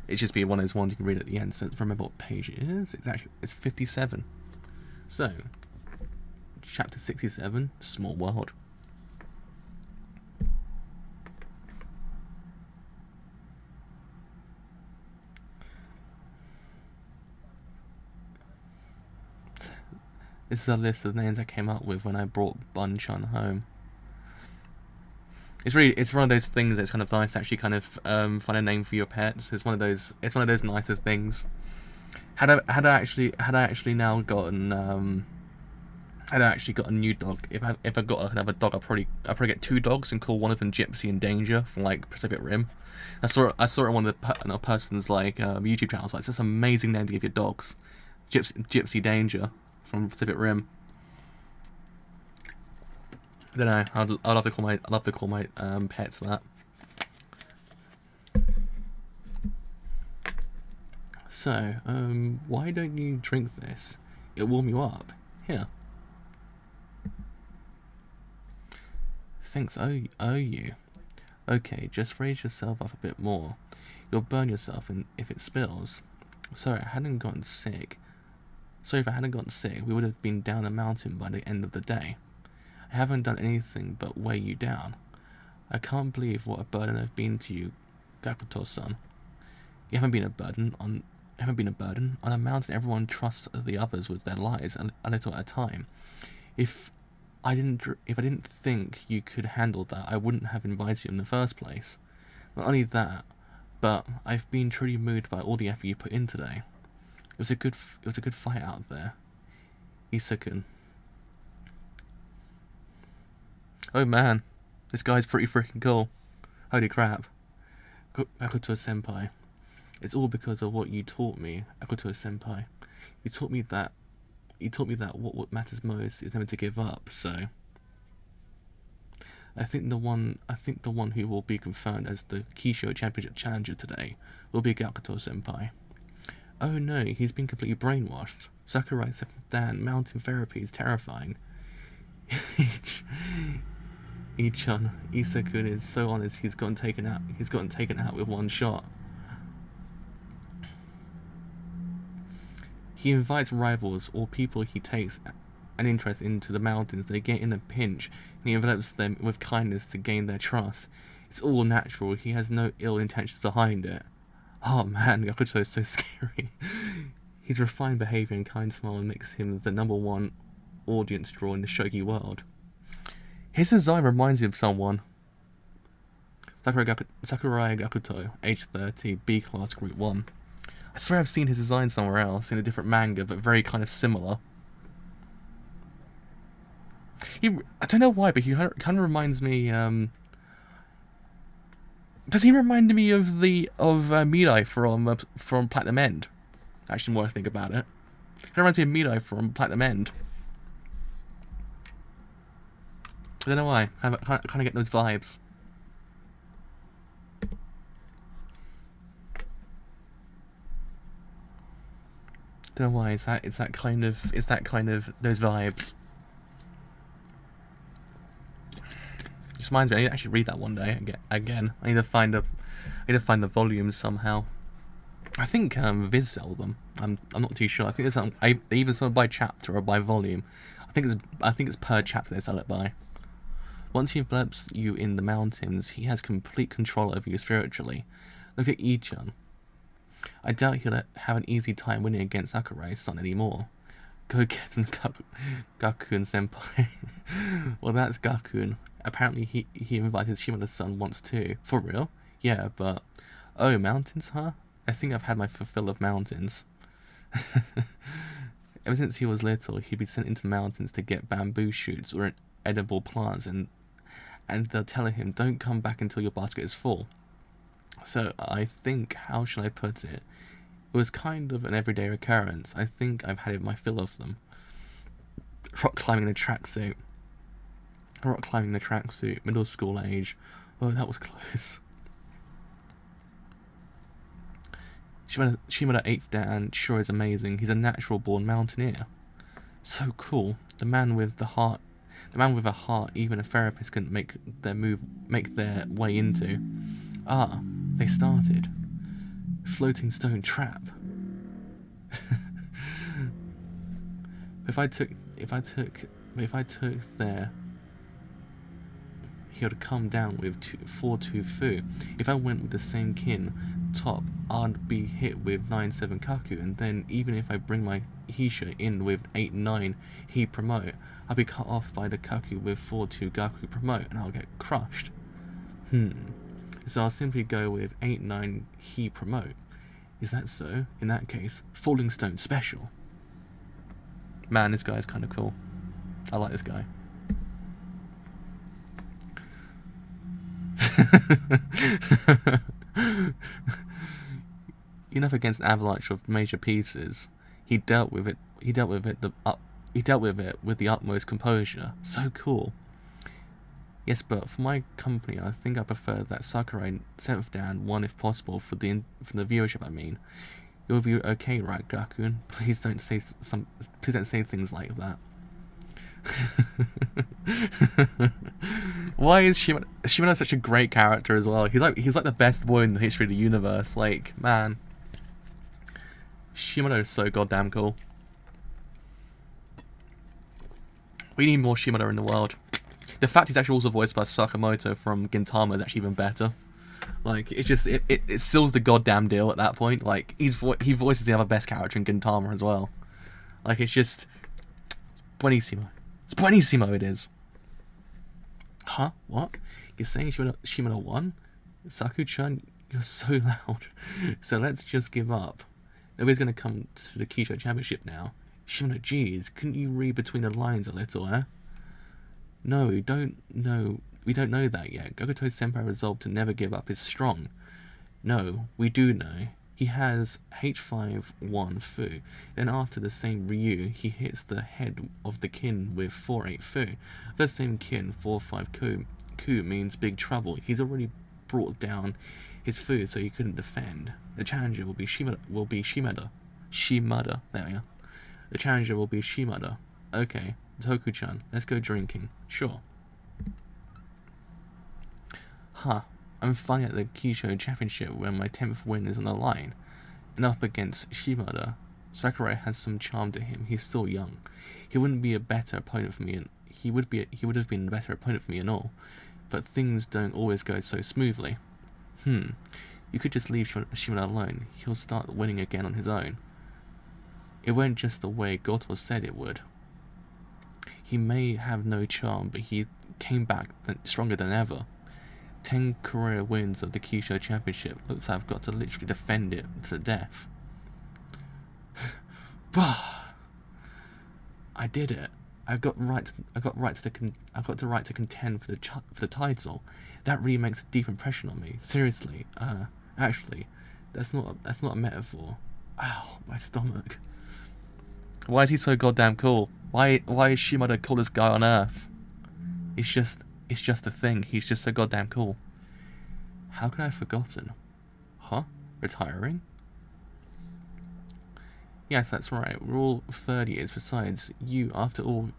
it's just be one of those ones you can read at the end. So remember what page it is. It's 57. So, chapter 67, Small World. This is a list of names I came up with when I brought Bun-chan home. It's one of those things that's kind of nice to actually kind of find a name for your pets. It's one of those nicer things. Had I actually now gotten had I actually got a new dog, if I got another dog, I'd probably get 2 dogs and call one of them Gypsy and Danger from like Pacific Rim. I saw it on one of the person's like YouTube channels. Like, it's just an amazing name to give your dogs, Gypsy Danger from Pacific Rim. I don't know. I'd love to call my pets that. So, why don't you drink this? It'll warm you up. Here. Thanks. Oh you. Okay, just raise yourself up a bit more. You'll burn yourself if it spills. Sorry, if I hadn't gotten sick, we would have been down a mountain by the end of the day. I haven't done anything but weigh you down. I can't believe what a burden I've been to you, Gakuto-san. You haven't been a burden on a mountain. Everyone trusts the others with their lives a little at a time. If I didn't think you could handle that, I wouldn't have invited you in the first place. Not only that, but I've been truly moved by all the effort you put in today. It was a good fight out there. Isakun. Oh man, this guy's pretty freaking cool. Holy crap. Akoto-senpai. It's all because of what you taught me, Akoto-senpai. You taught me that what matters most is never to give up, so I think the one who will be confirmed as the Kisho Championship challenger today will be Gakuto-senpai. Oh no, he's been completely brainwashed. Sakurai said, Dan, mountain therapy is terrifying. Ichan, Isakun is so honest, he's gotten taken out with one shot. He invites rivals or people he takes an interest into the mountains. They get in a pinch, and he envelops them with kindness to gain their trust. It's all natural. He has no ill intentions behind it. Oh man, Gakuto is so scary. His refined behavior and kind smile makes him the #1 audience draw in the shogi world. His design reminds me of someone. Sakurai Gakuto, age 30, B class, group 1. I swear I've seen his design somewhere else in a different manga, but very kind of similar. I don't know why, but he kind of reminds me. Does he remind me of Mirai from Platinum End? Actually, more I think about it, he reminds me of Mirai from Platinum End. I don't know why. I kind of get those vibes. Don't know why. It's that kind of those vibes. Just reminds me. I need to actually read that one day again. I need to find the volumes somehow. I think Viz sell them. I'm not too sure. I think they either sell by chapter or by volume. I think it's per chapter they sell it by. Once he envelops you in the mountains, he has complete control over you spiritually. Look at Ichan. I doubt he'll have an easy time winning against Sakurai's son anymore. Go get him, Gakun senpai. Well, that's Gakun. Apparently he invited Shimada's son once too. For real? Yeah, but... Oh, mountains, huh? I think I've had my fulfill of mountains. Ever since he was little, he'd be sent into the mountains to get bamboo shoots or edible plants, and they'll tell him, don't come back until your basket is full. So I think, how shall I put it? It was kind of an everyday occurrence. I think I've had my fill of them. Rock climbing in a tracksuit. Middle school age. Oh, that was close. Shimada 8th Dan sure is amazing. He's a natural born mountaineer. So cool. The man with a heart even a therapist couldn't make their way into. Ah, they started. Floating stone trap. if I took there, he would come down with 4-2 fu. If I went with the same kin top, I'd be hit with 9-7 kaku, and then even if I bring my Hisha in with 8-9 he promote, I'll be cut off by the kaku with 4-2 gaku promote, and I'll get crushed. So I'll simply go with 8-9 he promote. Is that so? In that case, Falling Stone special. Man, this guy is kind of cool. I like this guy. Enough against an avalanche of major pieces. He dealt with it with the utmost composure. So cool. Yes, but for my company, I think I prefer that Sakurai 7th Dan one if possible for the viewership. I mean, it will be okay, right, Gakun? Please don't say things like that. Why is Shimada such a great character as well? He's like the best boy in the history of the universe. Like, man, Shimada is so goddamn cool. We need more Shimada in the world. The fact he's actually also voiced by Sakamoto from Gintama is actually even better. Like, it seals the goddamn deal at that point. Like, he voices the other best character in Gintama as well. Like, it's just buenissimo. It's buenissimo, it is. Huh? What? You're saying Shimada won? Saku-chan, you're so loud. So let's just give up. Nobody's gonna come to the Kisho Championship now. Shimada, geez, couldn't you read between the lines a little, eh? No, we don't know that yet. Gogoto Senpai resolved to never give up is strong. No, we do know. He has H5-1 Fu. Then after the same Ryu, he hits the head of the kin with 4-8 Fu. The same kin, 4-5 Ku means big trouble. He's already brought down his Fu, so he couldn't defend. The challenger will be Shimada. There we are. The challenger will be Shimada. Okay, Toku-chan, let's go drinking. Sure. Huh. I'm fine at the Kisho Championship when my 10th win is on the line. And up against Shimada, Sakurai has some charm to him. He's still young. He wouldn't be a better opponent for me, and he would have been a better opponent for me and all. But things don't always go so smoothly. You could just leave Shimada alone. He'll start winning again on his own. It went just the way Goto said it would. He may have no charm, but he came back stronger than ever. 10 career wins of the Kisho Championship. Looks like I've got to literally defend it to death. I did it. I got the right to contend for the title. That really makes a deep impression on me. Seriously. Actually, that's not a metaphor. Ow, my stomach. Why is he so goddamn cool? Why is Shimada the coolest guy on earth? It's just a thing. He's just so goddamn cool. How could I have forgotten? Huh? Retiring? Yes, that's right. We're all 30 years besides you after all.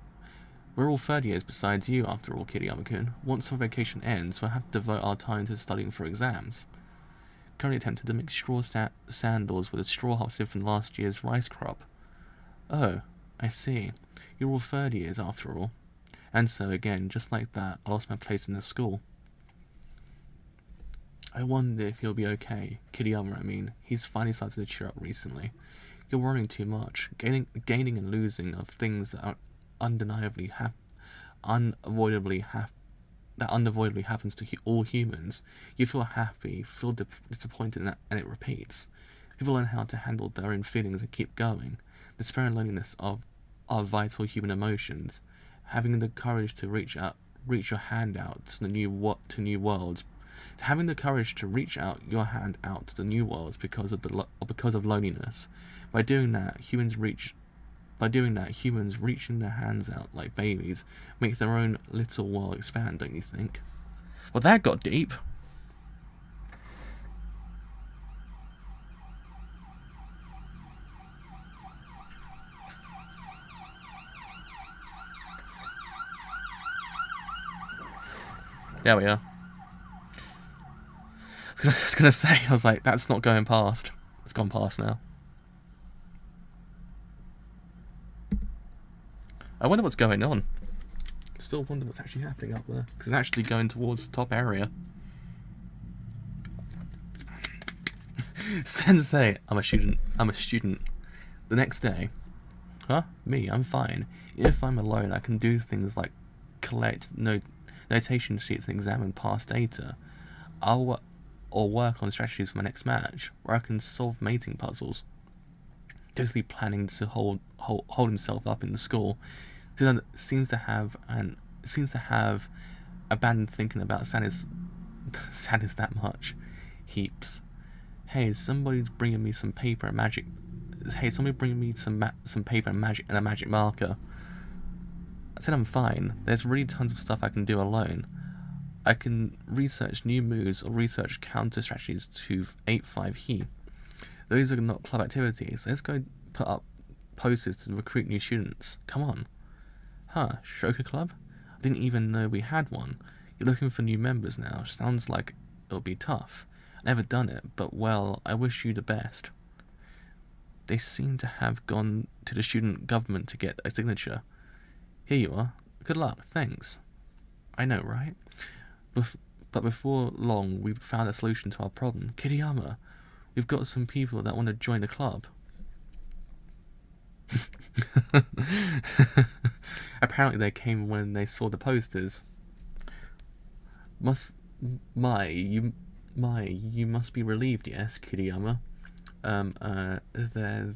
We're all 30 years besides you after all, Kiriyama-kun. Once our vacation ends, we'll have to devote our time to studying for exams. Currently attempting to mix straw sandals with a straw harvested from last year's rice crop. Oh, I see. You're all 30 years after all. And so again, just like that, I lost my place in the school. I wonder if he'll be okay. Kiriyama, I mean. He's finally started to cheer up recently. You're worrying too much. Gaining and losing of things that are unavoidably happens to all humans. You feel happy, feel disappointed, and it repeats. People learn how to handle their own feelings and keep going. Despair and loneliness are vital human emotions. Having the courage to reach your hand out to new worlds. Having the courage to reach out your hand out to the new worlds because of loneliness. By doing that, humans reaching their hands out like babies make their own little world expand, don't you think? Well, that got deep. There we are. I was gonna say, I was like, that's not going past. It's gone past now. I wonder what's going on. Still wonder what's actually happening up there. Because it's actually going towards the top area. Sensei, I'm a student. The next day. Huh? Me, I'm fine. If I'm alone, I can do things like collect notation sheets and examine past data. Or work on strategies for my next match, where I can solve mating puzzles. Totally planning to hold himself up in the school. Seems to have abandoned thinking about sadness that much. Heaps. Hey, somebody's bringing me some paper and magic. Hey, somebody bring me some paper and a magic marker. I said I'm fine. There's really tons of stuff I can do alone. I can research new moves or research counter strategies to 8-5 He. Those are not club activities. Let's go put up posters to recruit new students. Come on. Huh, Shoka Club? I didn't even know we had one. You're looking for new members now. Sounds like it'll be tough. Never done it, but well, I wish you the best. They seem to have gone to the student government to get a signature. Here you are. Good luck, thanks. I know, right? But before long, we've found a solution to our problem. Kiriyama, we've got some people that want to join the club. Apparently they came when they saw the posters. You must be relieved, yes, Kiriyama. They're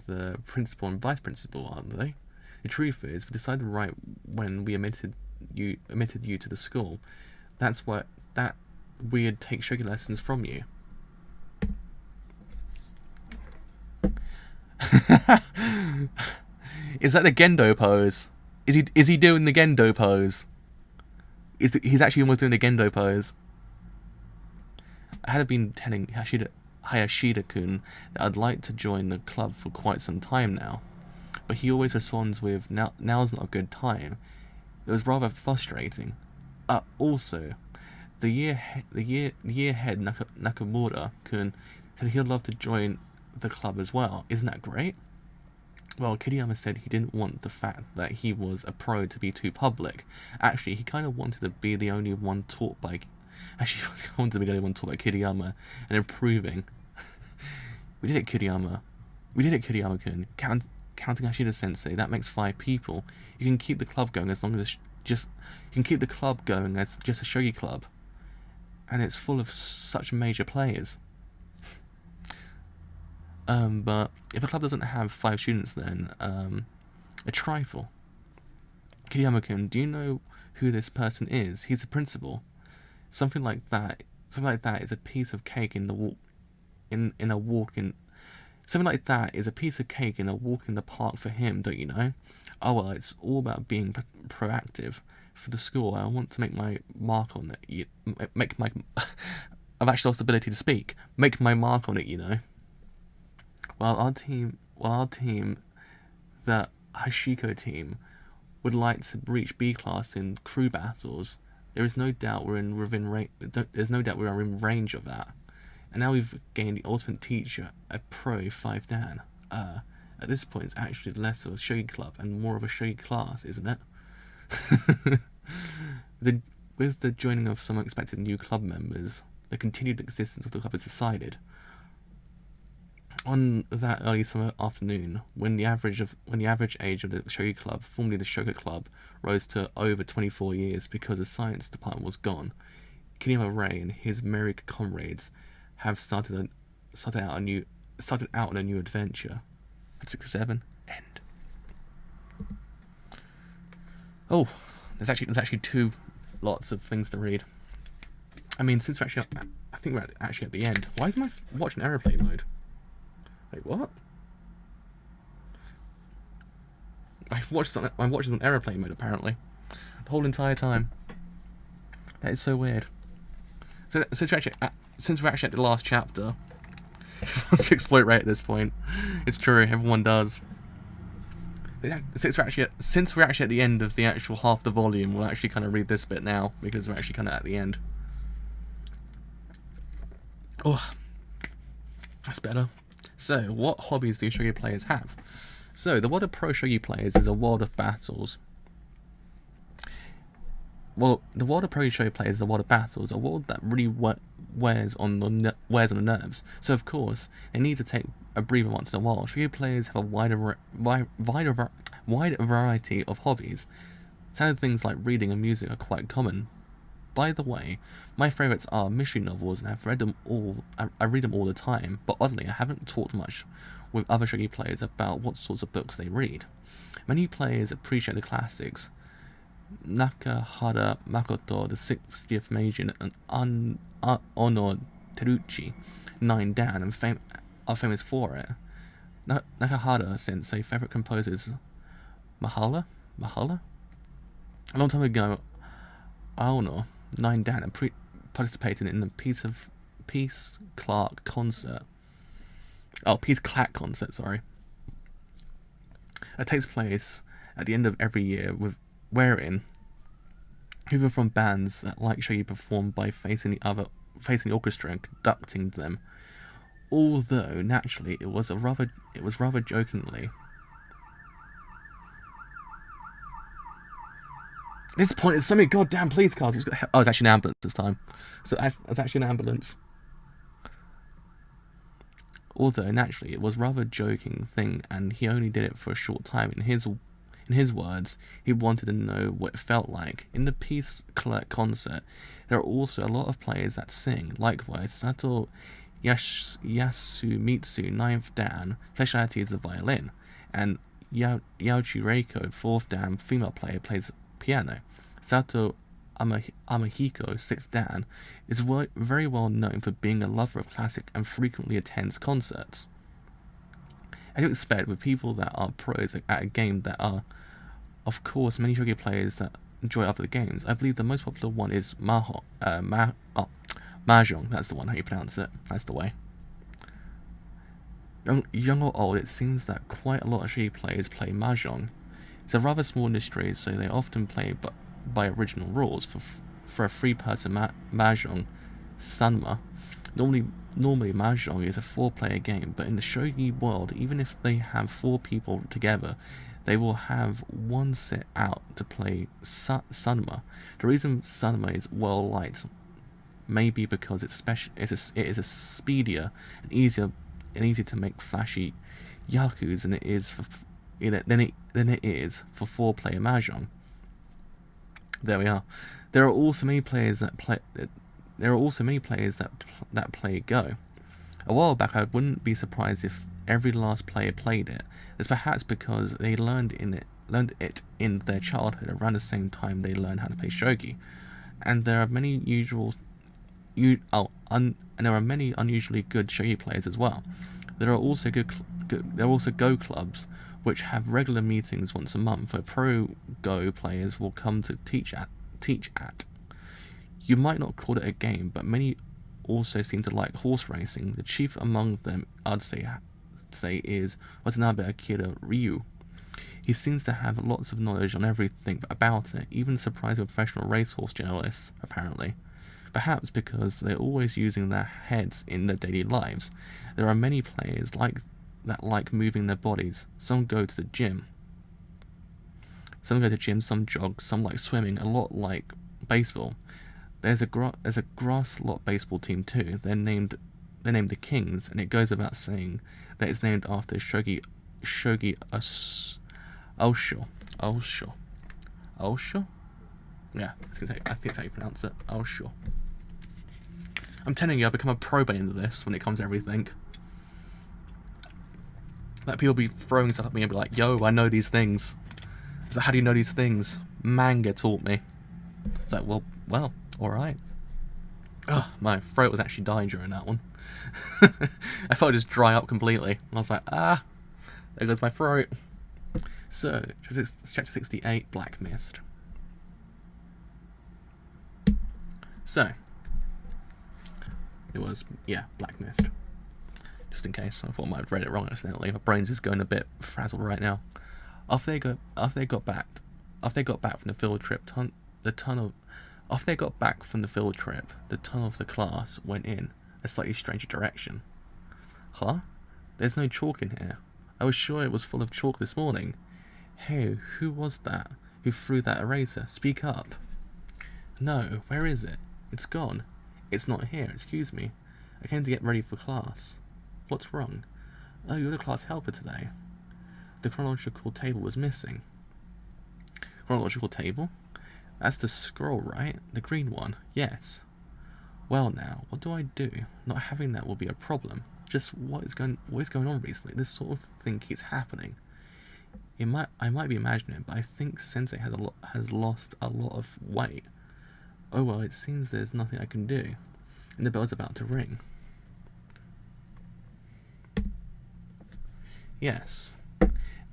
the principal and vice principal, aren't they? The truth is, we decided right when we admitted you to the school. That's that we'd take shogi lessons from you. Is that the Gendo pose? Is he doing the Gendo pose? He's actually almost doing the Gendo pose. I had been telling Hayashida-kun that I'd like to join the club for quite some time now, but he always responds with now's not a good time. It was rather frustrating. Also, the year head Nakamura-kun said he'd love to join the club as well. Isn't that great? Well, Kiriyama said he didn't want the fact that he was a pro to be too public. Actually, he kind of wanted to be the only one taught by... Actually, he wanted to be the only one taught by Kiriyama and improving. We did it, Kiriyama. We did it, Kiriyama-kun. Counting Ashida-sensei, that makes 5 people. You can keep the club going as long as you can keep the club going as just a shogi club. And it's full of such major players. But if a club doesn't have 5 students, then a trifle. Kiriyama-kun, do you know who this person is? He's a principal. Something like that is a piece of cake in a walk in the park for him, don't you know? Oh well, it's all about being proactive. For the school, I want to make my mark on it. I've actually lost the ability to speak. Make my mark on it, you know. While our team, the Hashiko team, would like to reach B class in crew battles, there's no doubt we're in range of that. And now we've gained the ultimate teacher, a pro 5 Dan. At this point, it's actually less of a shogi club and more of a shogi class, isn't it? With the joining of some unexpected new club members, the continued existence of the club is decided. On that early summer afternoon, when the average age of the Shogi Club, formerly the Shoga Club, rose to over 24 years because the science department was gone, Kinema Ray and his merry comrades have started out on a new adventure. 67 end. Oh, there's actually two lots of things to read. I mean, since I think we're actually at the end. Why is my watch in aeroplane mode? Wait, what? My watch is on aeroplane mode apparently, the whole entire time. That is so weird. So since we're actually at the last chapter, let's exploit right at this point. It's true, everyone does. Since we're actually at the end of the actual half the volume, we'll actually kind of read this bit now because we're actually kind of at the end. Oh, that's better. So, what hobbies do shogi players have? So, the world of pro shogi players is a world of battles. Well, the world of pro shogi players is a world of battles, a world that really wears on the nerves. So, of course, they need to take a breather once in a while. Shogi players have a wide variety of hobbies. Sad things like reading and music are quite common. By the way, my favourites are mystery novels, and I've read them all. I read them all the time, but oddly, I haven't talked much with other shogi players about what sorts of books they read. Many players appreciate the classics. Nakahara Makoto, the 60th Meijin, and Ono Teruchi, 9 Dan, are famous for it. Nakahara Sensei favourite composers Mahala? A long time ago, Ono 9 Dan participated in the Peace Clark concert. Peace Clack concert, sorry. It takes place at the end of every year, wherein people from bands that like shogi perform by facing the orchestra and conducting them. Although naturally, it was rather jokingly. This point is so many goddamn police cars. Oh, it's actually an ambulance this time. So it's actually an ambulance. Although naturally, it was rather joking thing, and he only did it for a short time. In his words, he wanted to know what it felt like. In the Peace Clerk concert, there are also a lot of players that sing. Likewise, Sato Yasumitsu, 9th Dan, speciality is the violin, and Yaochi Reiko, 4th Dan, female player, plays piano. Sato Amahiko, 6th Dan, is very well known for being a lover of classic and frequently attends concerts. As you expect, with people that are pros at a game, that are, of course, many shogi players that enjoy other games. I believe the most popular one is Mahjong. That's the one, how you pronounce it. That's the way. Young or old, it seems that quite a lot of shogi players play Mahjong. It's a rather small industry, so they often play by original rules. For a 3-person Mahjong Sanma, normally Mahjong is a 4-player game, but in the shogi world, even if they have 4 people together, they will have one set out to play Sanma. The reason Sanma is well liked may be because it is a speedier and easier to make flashy yakus than it is for 4-player Mahjong. There we are. There are also many players that play Go. A while back, I wouldn't be surprised if every last player played it. It's perhaps because they learned it in their childhood around the same time they learned how to play shogi. And there are many unusually good shogi players as well. There are also Go clubs which have regular meetings once a month where pro Go players will come to teach at. You might not call it a game, but many also seem to like horse racing. The chief among them, I'd say is Watanabe Akira Ryu. He seems to have lots of knowledge on everything about it, even surprising professional racehorse journalists, apparently. Perhaps because they're always using their heads in their daily lives. There are many players like moving their bodies. Some go to the gym. Some go to gym, some jog, some like swimming, a lot like baseball. There's a grass lot baseball team too. They're named the Kings, and it goes without saying that it's named after Shogi Osho. Yeah, I think that's how you pronounce it. Osho. I'm telling you, I've become a pro by the end of this when it comes to everything. Like, people be throwing stuff at me and be like, yo, I know these things. It's like, how do you know these things? Manga taught me. It's like, well, alright. Ugh, my throat was actually dying during that one. I felt it just dry up completely. I was like, there goes my throat. So, chapter 68, Black Mist. So, it was, yeah, Black Mist. Just in case, I thought I might have read it wrong accidentally. My brain's just going a bit frazzled right now. After they got back from the field trip, the tunnel of the class went in a slightly stranger direction. Huh? There's no chalk in here. I was sure it was full of chalk this morning. Hey, who was that? Who threw that eraser? Speak up. No, where is it? It's gone. It's not here, excuse me. I came to get ready for class. What's wrong? Oh, you're the class helper today. The chronological table was missing. Chronological table? That's the scroll, right? The green one? Yes. Well now, what do I do? Not having that will be a problem. Just what is going on recently? This sort of thing keeps happening. I might be imagining, but I think Sensei has lost a lot of weight. Oh well, it seems there's nothing I can do. And the bell's about to ring. Yes.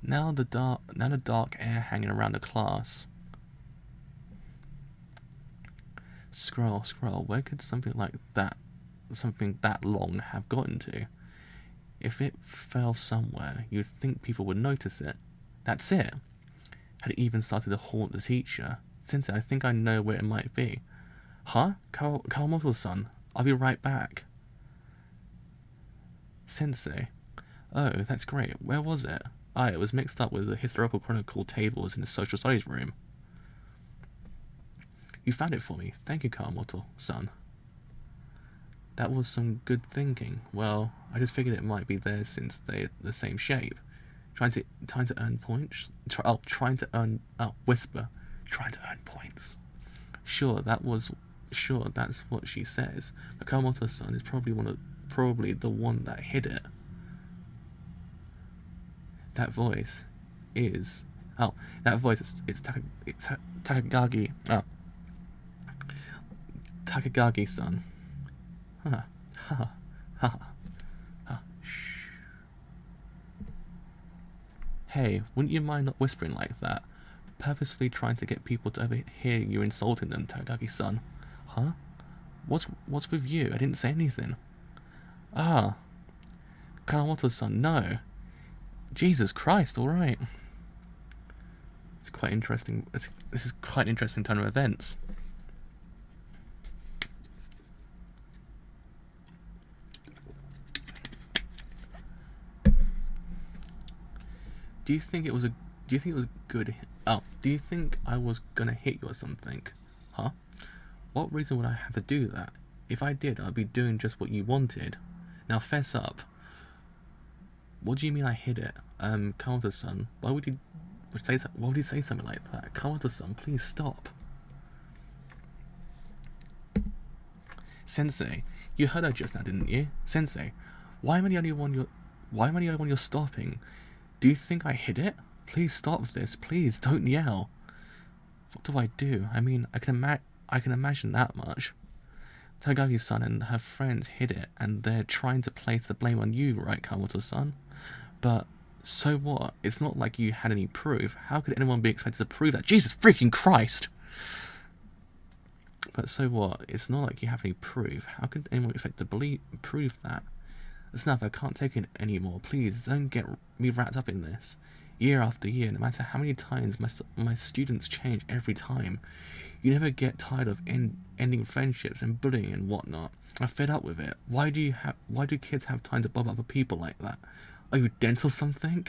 Now the dark air hanging around the class. Scroll, where could something that long have gotten to? If it fell somewhere, you'd think people would notice it. That's it. Had it even started to haunt the teacher? Sensei, I think I know where it might be. Huh? Kawamoto-san, I'll be right back. Sensei. Oh, that's great. Where was it? It was mixed up with the historical chronicle tables in the social studies room. You found it for me. Thank you, Kawamoto-san. That was some good thinking. Well, I just figured it might be there since they're the same shape. Trying to earn points? Trying to earn points. Sure, that's what she says. But Kawamoto-san is probably the one that hid it. That voice is... it's Takagagi... Takagagi-san. Shh. Hey, wouldn't you mind not whispering like that? Purposefully trying to get people to overhear you insulting them, Takagagi-san. Huh? What's with you? I didn't say anything. Kawamoto-san, no. Jesus Christ, alright. It's quite interesting. This is quite an interesting turn of events. Do you think I was gonna hit you or something? Huh? What reason would I have to do that? If I did, I'd be doing just what you wanted. Now fess up. What do you mean I hid it? Kawamoto-san, why would you say something like that? Kawamoto-san, please stop. Sensei, you heard her just now, didn't you? Sensei, why am I the only one you're stopping? Do you think I hid it? Please stop this, please, don't yell. What do I do? I mean, I can imagine that much. Takagi-san and her friends hid it, and they're trying to place the blame on you, right, Kawamoto-san? But so what? It's not like you had any proof. How could anyone be excited to prove that? Jesus freaking Christ! But so what? It's not like you have any proof. How could anyone expect to prove that? It's enough, I can't take it anymore. Please, don't get me wrapped up in this. Year after year, no matter how many times my students change every time. You never get tired of ending friendships and bullying and whatnot. I'm fed up with it. Why do kids have time to bother other people like that? Are you dense or something?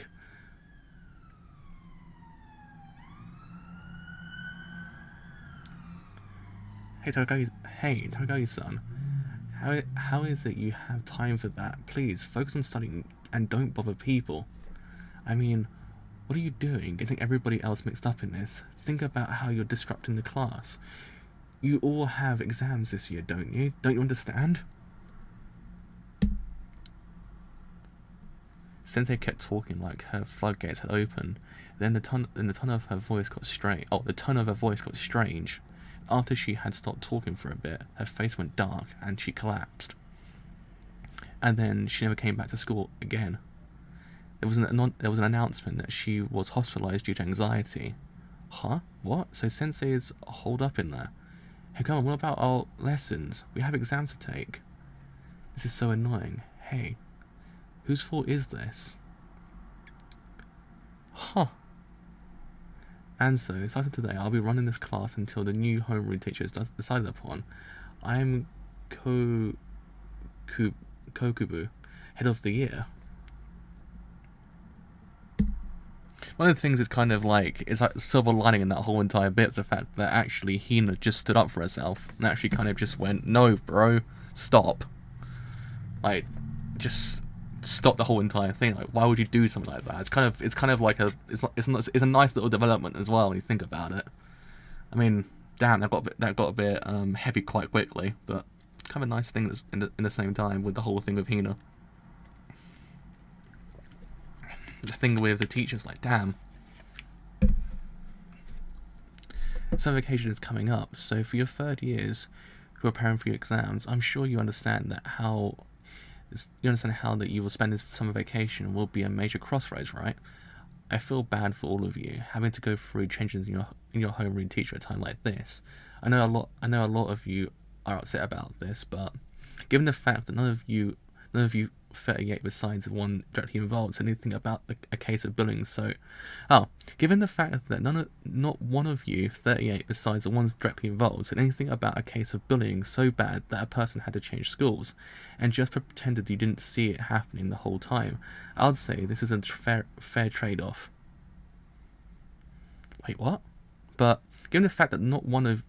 Takagi-san, how is it you have time for that? Please, focus on studying and don't bother people. I mean, what are you doing, getting everybody else mixed up in this? Think about how you're disrupting the class. You all have exams this year, don't you? Don't you understand? Sensei kept talking like her floodgates had opened. Then the tone of her voice got strange. The tone of her voice got strange. After she had stopped talking for a bit, her face went dark and she collapsed. And then she never came back to school again. There was an announcement that she was hospitalized due to anxiety. Huh? What? So Sensei is holed up in there? Hey, come on, what about our lessons? We have exams to take. This is so annoying. Hey, whose fault is this? Huh. And so, starting today, I'll be running this class until the new homeroom teacher is decided upon. I'm Kokubu, head of the year. One of the things is kind of like, it's like silver lining in that whole entire bit is the fact that actually Hina just stood up for herself and actually kind of just went, no bro, stop. Like, just stop the whole entire thing. Like, why would you do something like that? It's kind of like it's a nice little development as well when you think about it. I mean, damn, that got a bit heavy quite quickly, but kind of a nice thing that's in the same time with the whole thing with Hina. The thing with the teachers, like, damn. Summer vacation is coming up, so for your third years who are preparing for your exams, I'm sure you understand how that you will spend this summer vacation will be a major crossroads, right? I feel bad for all of you having to go through changes in your homeroom teacher at a time like this. I know a lot of you are upset about this, but given the fact that none of you 38 besides the one directly involved said anything about a case of bullying, given the fact that not one of you 38 besides the ones directly involved said anything about a case of bullying so bad that a person had to change schools, and just pretended you didn't see it happening the whole time, I'd say this isn't a fair trade-off. Wait, what? But given the fact that not one of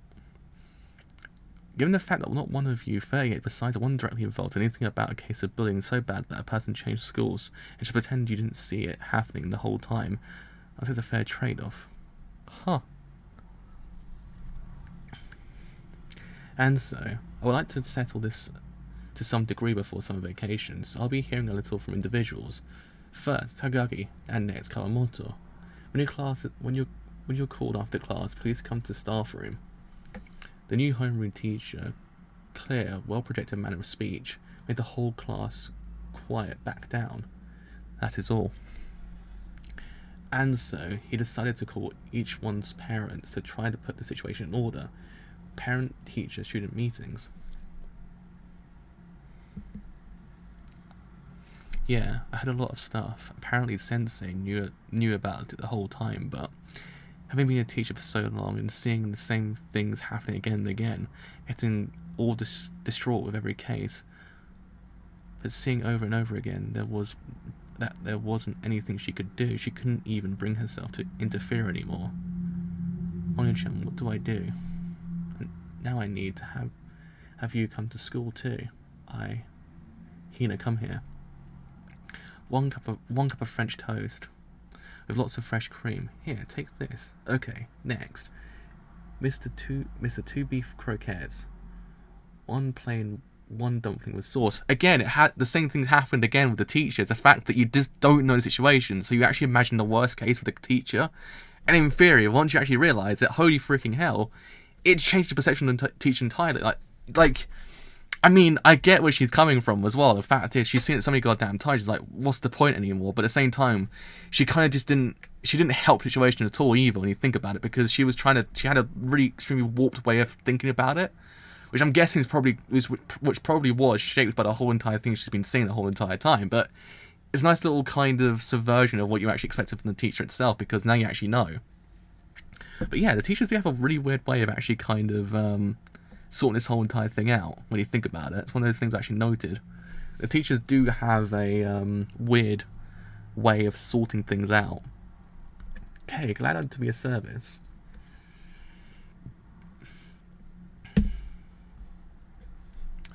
you 38 besides the one directly involved said anything about a case of bullying so bad that a person changed schools, and just pretend you didn't see it happening the whole time, I'd say it's a fair trade-off. Huh. And so, I would like to settle this to some degree before summer vacations. I'll be hearing a little from individuals. First, Tagagi, and next Kawamoto. When you're called after class, please come to staff room. The new homeroom teacher, clear, well-projected manner of speech, made the whole class quiet back down. That is all. And so, he decided to call each one's parents to try to put the situation in order. Parent-teacher-student meetings. Yeah, I had a lot of stuff. Apparently Sensei knew about it the whole time, but having been a teacher for so long and seeing the same things happening again and again, getting all distraught with every case, but seeing over and over again there wasn't anything she could do. She couldn't even bring herself to interfere anymore. Onyo-chan, what do I do? And now I need to have you come to school too. Hina, come here. One cup of French toast with lots of fresh cream. Here, take this. Okay, next. Mr. Two beef croquettes. One plain, one dumpling with sauce. Again, the same thing happened again with the teachers. The fact that you just don't know the situation, so you actually imagine the worst case with the teacher. And in theory, once you actually realise that, holy freaking hell, it changed the perception of the teacher entirely. Like, I mean, I get where she's coming from as well. The fact is, she's seen it so many goddamn times. She's like, what's the point anymore? But at the same time, she kind of just didn't help the situation at all either when you think about it, because she had a really extremely warped way of thinking about it, which I'm guessing which probably was shaped by the whole entire thing she's been seeing the whole entire time. But it's a nice little kind of subversion of what you actually expected from the teacher itself, because now you actually know. But yeah, the teachers do have a really weird way of actually kind of sorting this whole entire thing out when you think about it. It's one of those things I actually noted. The teachers do have a weird way of sorting things out. Okay, glad to be of service.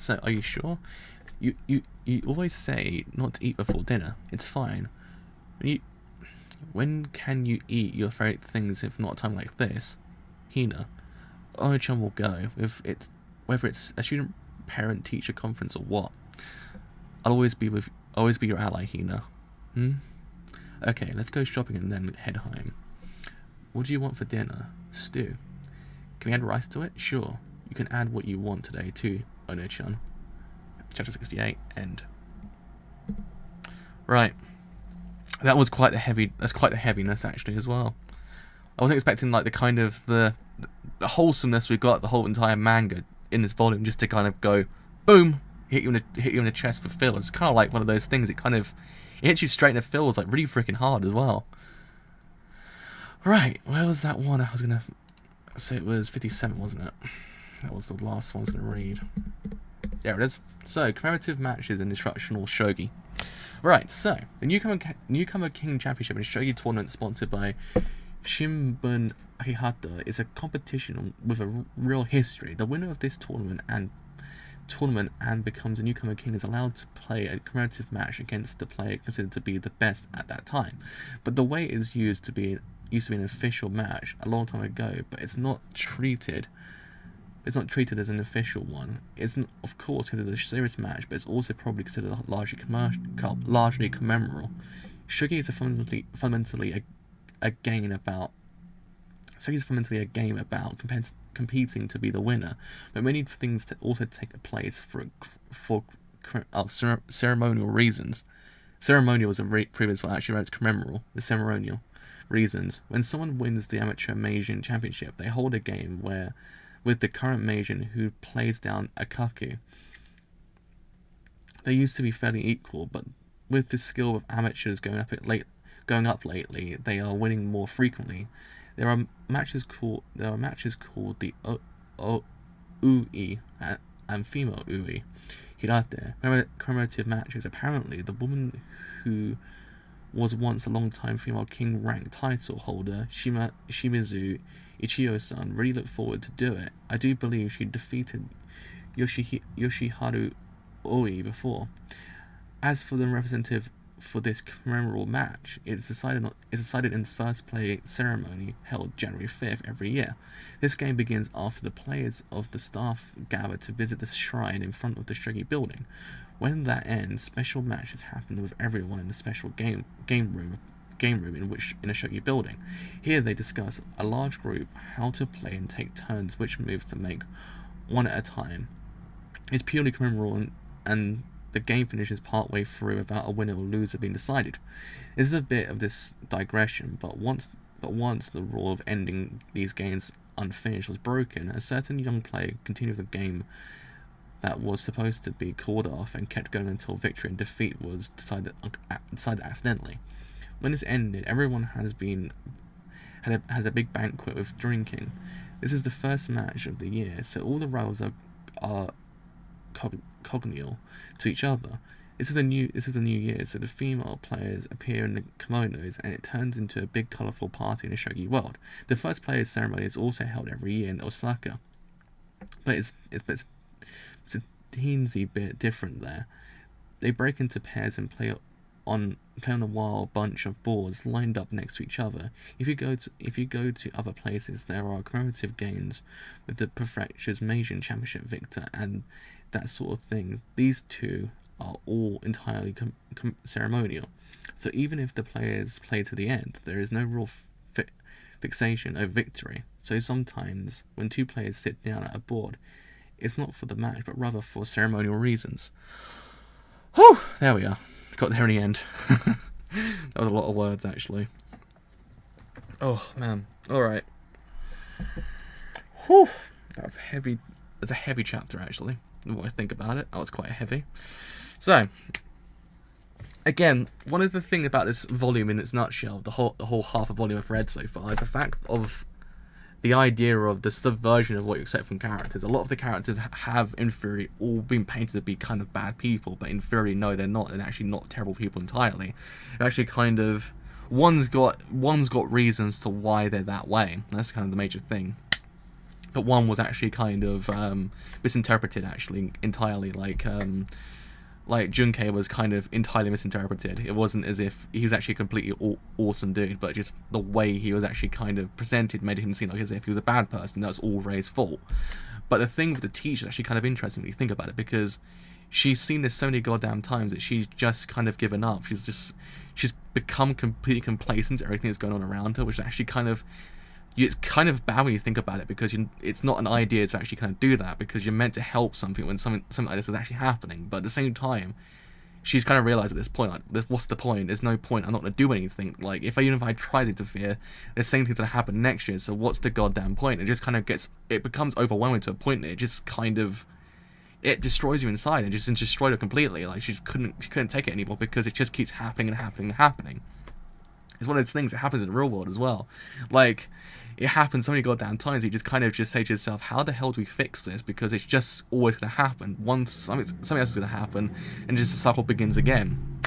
So, are you sure? You always say not to eat before dinner. It's fine. When can you eat your favourite things if not a time like this? Hina. Ono-chan will go, whether it's a student parent teacher conference or what. I'll always be your ally, Hina. Okay, let's go shopping and then head home. What do you want for dinner? Stew. Can we add rice to it? Sure. You can add what you want today too, Ono-chan. Chapter 68, end. Right. That was quite the heaviness actually as well. I wasn't expecting like the kind of the wholesomeness we got the whole entire manga in this volume just to kind of go boom, hit you in the chest for feels. It's kind of like one of those things. It hits you straight in the feels like really freaking hard as well. Right, where was that one I was gonna say? It was 57, wasn't it? That was the last one I was gonna read. There it is. So, commemorative matches in instructional shogi. Right, so, the Newcomer King Championship and Shogi tournament sponsored by Shimbun Akihata is a competition with a real history. The winner of this tournament and becomes a Newcomer King is allowed to play a commemorative match against the player considered to be the best at that time. But the way it is used to be an official match a long time ago, but it's not treated as an official one. It's of course considered a serious match, but it's also probably considered largely commemoral. Shogi is fundamentally a game about competing to be the winner, but many things to also take place for ceremonial reasons. Ceremonial was a previous one. Actually, it's commemoral. The ceremonial reasons. When someone wins the amateur Meijin championship, they hold a game with the current Meijin who plays down a kaku. They used to be fairly equal, but with the skill of amateurs going up lately, they are winning more frequently. There are matches called the Ui and female Ui Hirate, commemorative matches. Apparently, the woman who was once a long-time female king rank title holder, Shimizu Ichiyo-san, really looked forward to do it. I do believe she defeated Yoshiharu Oi before. As for the representative for this commemorative match, it's decided in the first play ceremony held January 5th every year. This game begins after the players of the staff gather to visit the shrine in front of the Shogi building. When that ends, special matches happen with everyone in the special game room in a Shogi building. Here they discuss a large group how to play and take turns which moves to make one at a time. It's purely commemorative and the game finishes partway through without a winner or loser being decided. This is a bit of this digression, but once the rule of ending these games unfinished was broken, a certain young player continued the game that was supposed to be called off and kept going until victory and defeat was decided accidentally. When this ended, everyone has a big banquet with drinking. This is the first match of the year, so all the rivals are congenial to each other. This is the new year, so the female players appear in the kimonos, and it turns into a big colourful party in the shogi world. The first players ceremony is also held every year in Osaka, but it's a teensy bit different there. They break into pairs and play on a wild bunch of boards lined up next to each other. If you go to other places, there are commemorative games with the prefecture's Meijin Championship victor and that sort of thing. These two are all entirely ceremonial. So even if the players play to the end, there is no real fixation over victory. So sometimes when two players sit down at a board, it's not for the match, but rather for ceremonial reasons. Whew! There we are. Got there in the end. That was a lot of words, actually. Oh, man. Alright. Whew! That was heavy. That's a heavy chapter, actually. The more I think about it, that was quite heavy. So, again, one of the things about this volume in its nutshell, the whole half a volume I've read so far, is the fact of the idea of the subversion of what you expect from characters. A lot of the characters have, in theory, all been painted to be kind of bad people, but in theory, no, they're not. They're actually not terrible people entirely. They're actually kind of one's got reasons to why they're that way. That's kind of the major thing. but one was actually kind of misinterpreted actually entirely. Like Junkei was kind of entirely misinterpreted. It wasn't as if he was actually a completely awesome dude, but just the way he was actually kind of presented made him seem like as if he was a bad person. That was all Rei's fault. But the thing with the teacher is actually kind of interesting when you think about it, because she's seen this so many goddamn times that she's just kind of given up. She's become completely complacent to everything that's going on around her, which is actually kind of, it's kind of bad when you think about it, because it's not an idea to actually kind of do that, because you're meant to help something when something like this is actually happening. But at the same time, she's kind of realised at this point, like, what's the point? There's no point. I'm not going to do anything. Like, even if I try to interfere, the same thing's going to happen next year, so what's the goddamn point? It just kind of it becomes overwhelming to a point that it just kind of, it destroys you inside, and just destroyed her completely. Like, she couldn't take it anymore, because it just keeps happening and happening and happening. It's one of those things that happens in the real world as well. Like, it happens so many goddamn times, you just kind of just say to yourself, how the hell do we fix this? Because it's just always going to happen. Once something else is going to happen, and just the cycle begins again.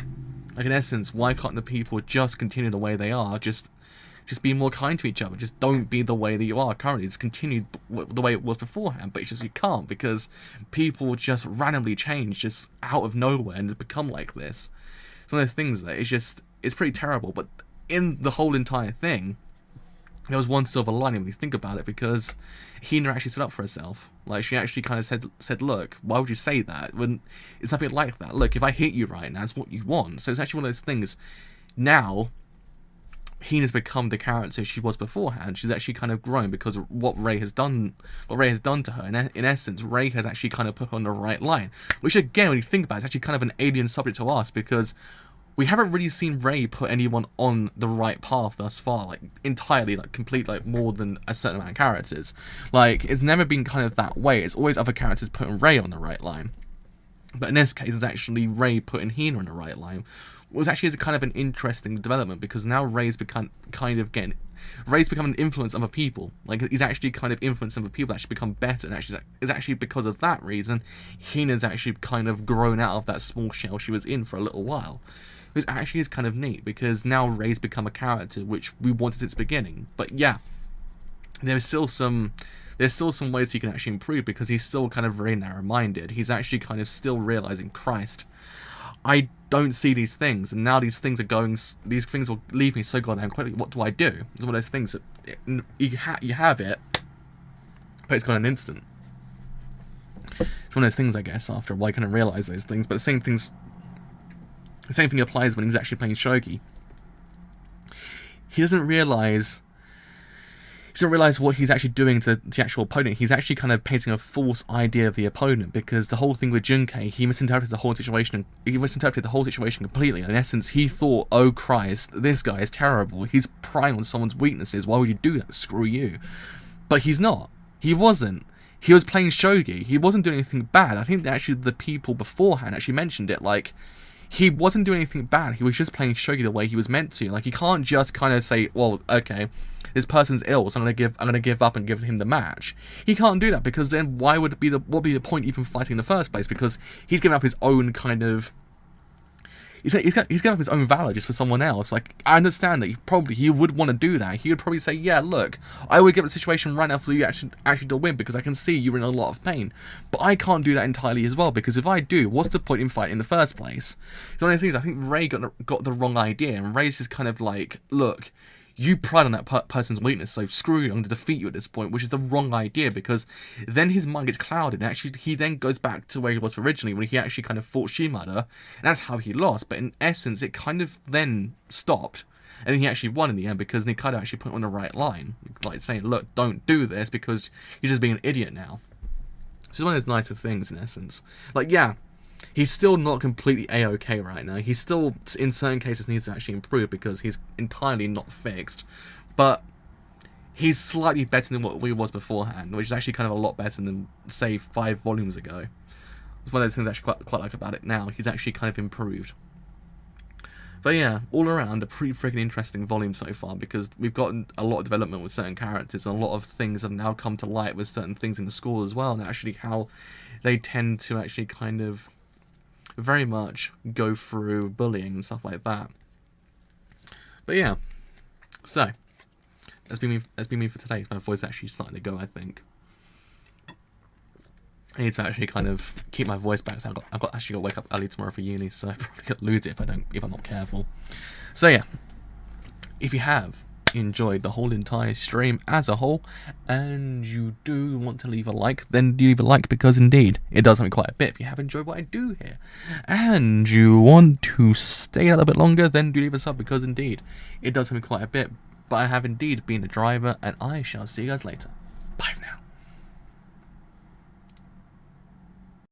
Like, in essence, why can't the people just continue the way they are? Just be more kind to each other. Just don't be the way that you are currently. Just continue the way it was beforehand. But it's just, you can't, because people just randomly change just out of nowhere and become like this. It's one of those things that it's pretty terrible. But in the whole entire thing, there was one silver lining when you think about it, because Hina actually stood up for herself. Like, she actually kind of said, look, why would you say that when it's nothing like that? Look, if I hit you right now, it's what you want. So it's actually one of those things. Now, Hina's become the character she was beforehand. She's actually kind of grown because of what Rei has done to her. And in essence, Rei has actually kind of put her on the right line. Which, again, when you think about it, it's actually kind of an alien subject to us, because we haven't really seen Rei put anyone on the right path thus far, like, entirely, like, complete, like, more than a certain amount of characters. Like, it's never been kind of that way. It's always other characters putting Rei on the right line. But in this case, it's actually Rei putting Hina on the right line. It was actually kind of an interesting development, because now Rei's become an influence of other people. Like, he's actually kind of influencing other people to actually become better, and it's actually because of that reason, Hina's actually kind of grown out of that small shell she was in for a little while. Which actually is kind of neat, because now Rei's become a character which we wanted since the beginning. But yeah, there's still some ways he can actually improve, because he's still kind of very narrow-minded. He's actually kind of still realizing, Christ, I don't see these things, and now these things will leave me so goddamn quickly. What do I do? It's one of those things that you have it, but it's gone in an instant. It's one of those things, I guess, after a while, I kind of realize those things. But the same thing applies when he's actually playing shogi. He doesn't realize what he's actually doing to the actual opponent. He's actually kind of painting a false idea of the opponent, because the whole thing with Junkei, he misinterpreted the whole situation completely. In essence, he thought, oh Christ, this guy is terrible. He's prying on someone's weaknesses. Why would you do that? Screw you. But he's not. He wasn't. He was playing shogi. He wasn't doing anything bad. I think that actually the people beforehand actually mentioned it, like, he wasn't doing anything bad. He was just playing shogi the way he was meant to. Like, he can't just kind of say, well, okay, this person's ill, so I'm gonna give up and give him the match. He can't do that, because then what would be the point even fighting in the first place? Because he's giving up his own kind of, he's giving up his own valor just for someone else. Like, I understand that he would want to do that. He would probably say, yeah, look, I would give the situation right now for you actually to win, because I can see you're in a lot of pain. But I can't do that entirely as well, because if I do, what's the point in fighting in the first place? It's one of the things, I think Rei got the wrong idea, and Rei's just kind of like, look, you pride on that person's weakness, so screw you, I'm going to defeat you at this point, which is the wrong idea, because then his mind gets clouded, and actually he then goes back to where he was originally, when he actually kind of fought Shimada, and that's how he lost. But in essence, it kind of then stopped, and then he actually won in the end, because Nikaido actually put him on the right line, like saying, look, don't do this, because you're just being an idiot now. So it's one of those nicer things, in essence. Like, yeah, he's still not completely A-OK right now. He still, in certain cases, needs to actually improve, because he's entirely not fixed. But he's slightly better than what he was beforehand, which is actually kind of a lot better than, say, 5 volumes ago. It's one of those things I actually quite like about it now. He's actually kind of improved. But yeah, all around, a pretty freaking interesting volume so far, because we've gotten a lot of development with certain characters, and a lot of things have now come to light with certain things in the school as well, and actually how they tend to actually kind of very much go through bullying and stuff like that. But yeah, so that's been me for today. My voice actually starting to go, I think. I need to actually kind of keep my voice back. So I've got to wake up early tomorrow for uni, so I probably could lose it if I'm not careful. So yeah, if you have enjoyed the whole entire stream as a whole, and you do want to leave a like, then do leave a like, because indeed it does help me quite a bit if you have enjoyed what I do here. And you want to stay a little bit longer, then do leave a sub, because indeed it does help me quite a bit. But I have indeed been the driver, and I shall see you guys later.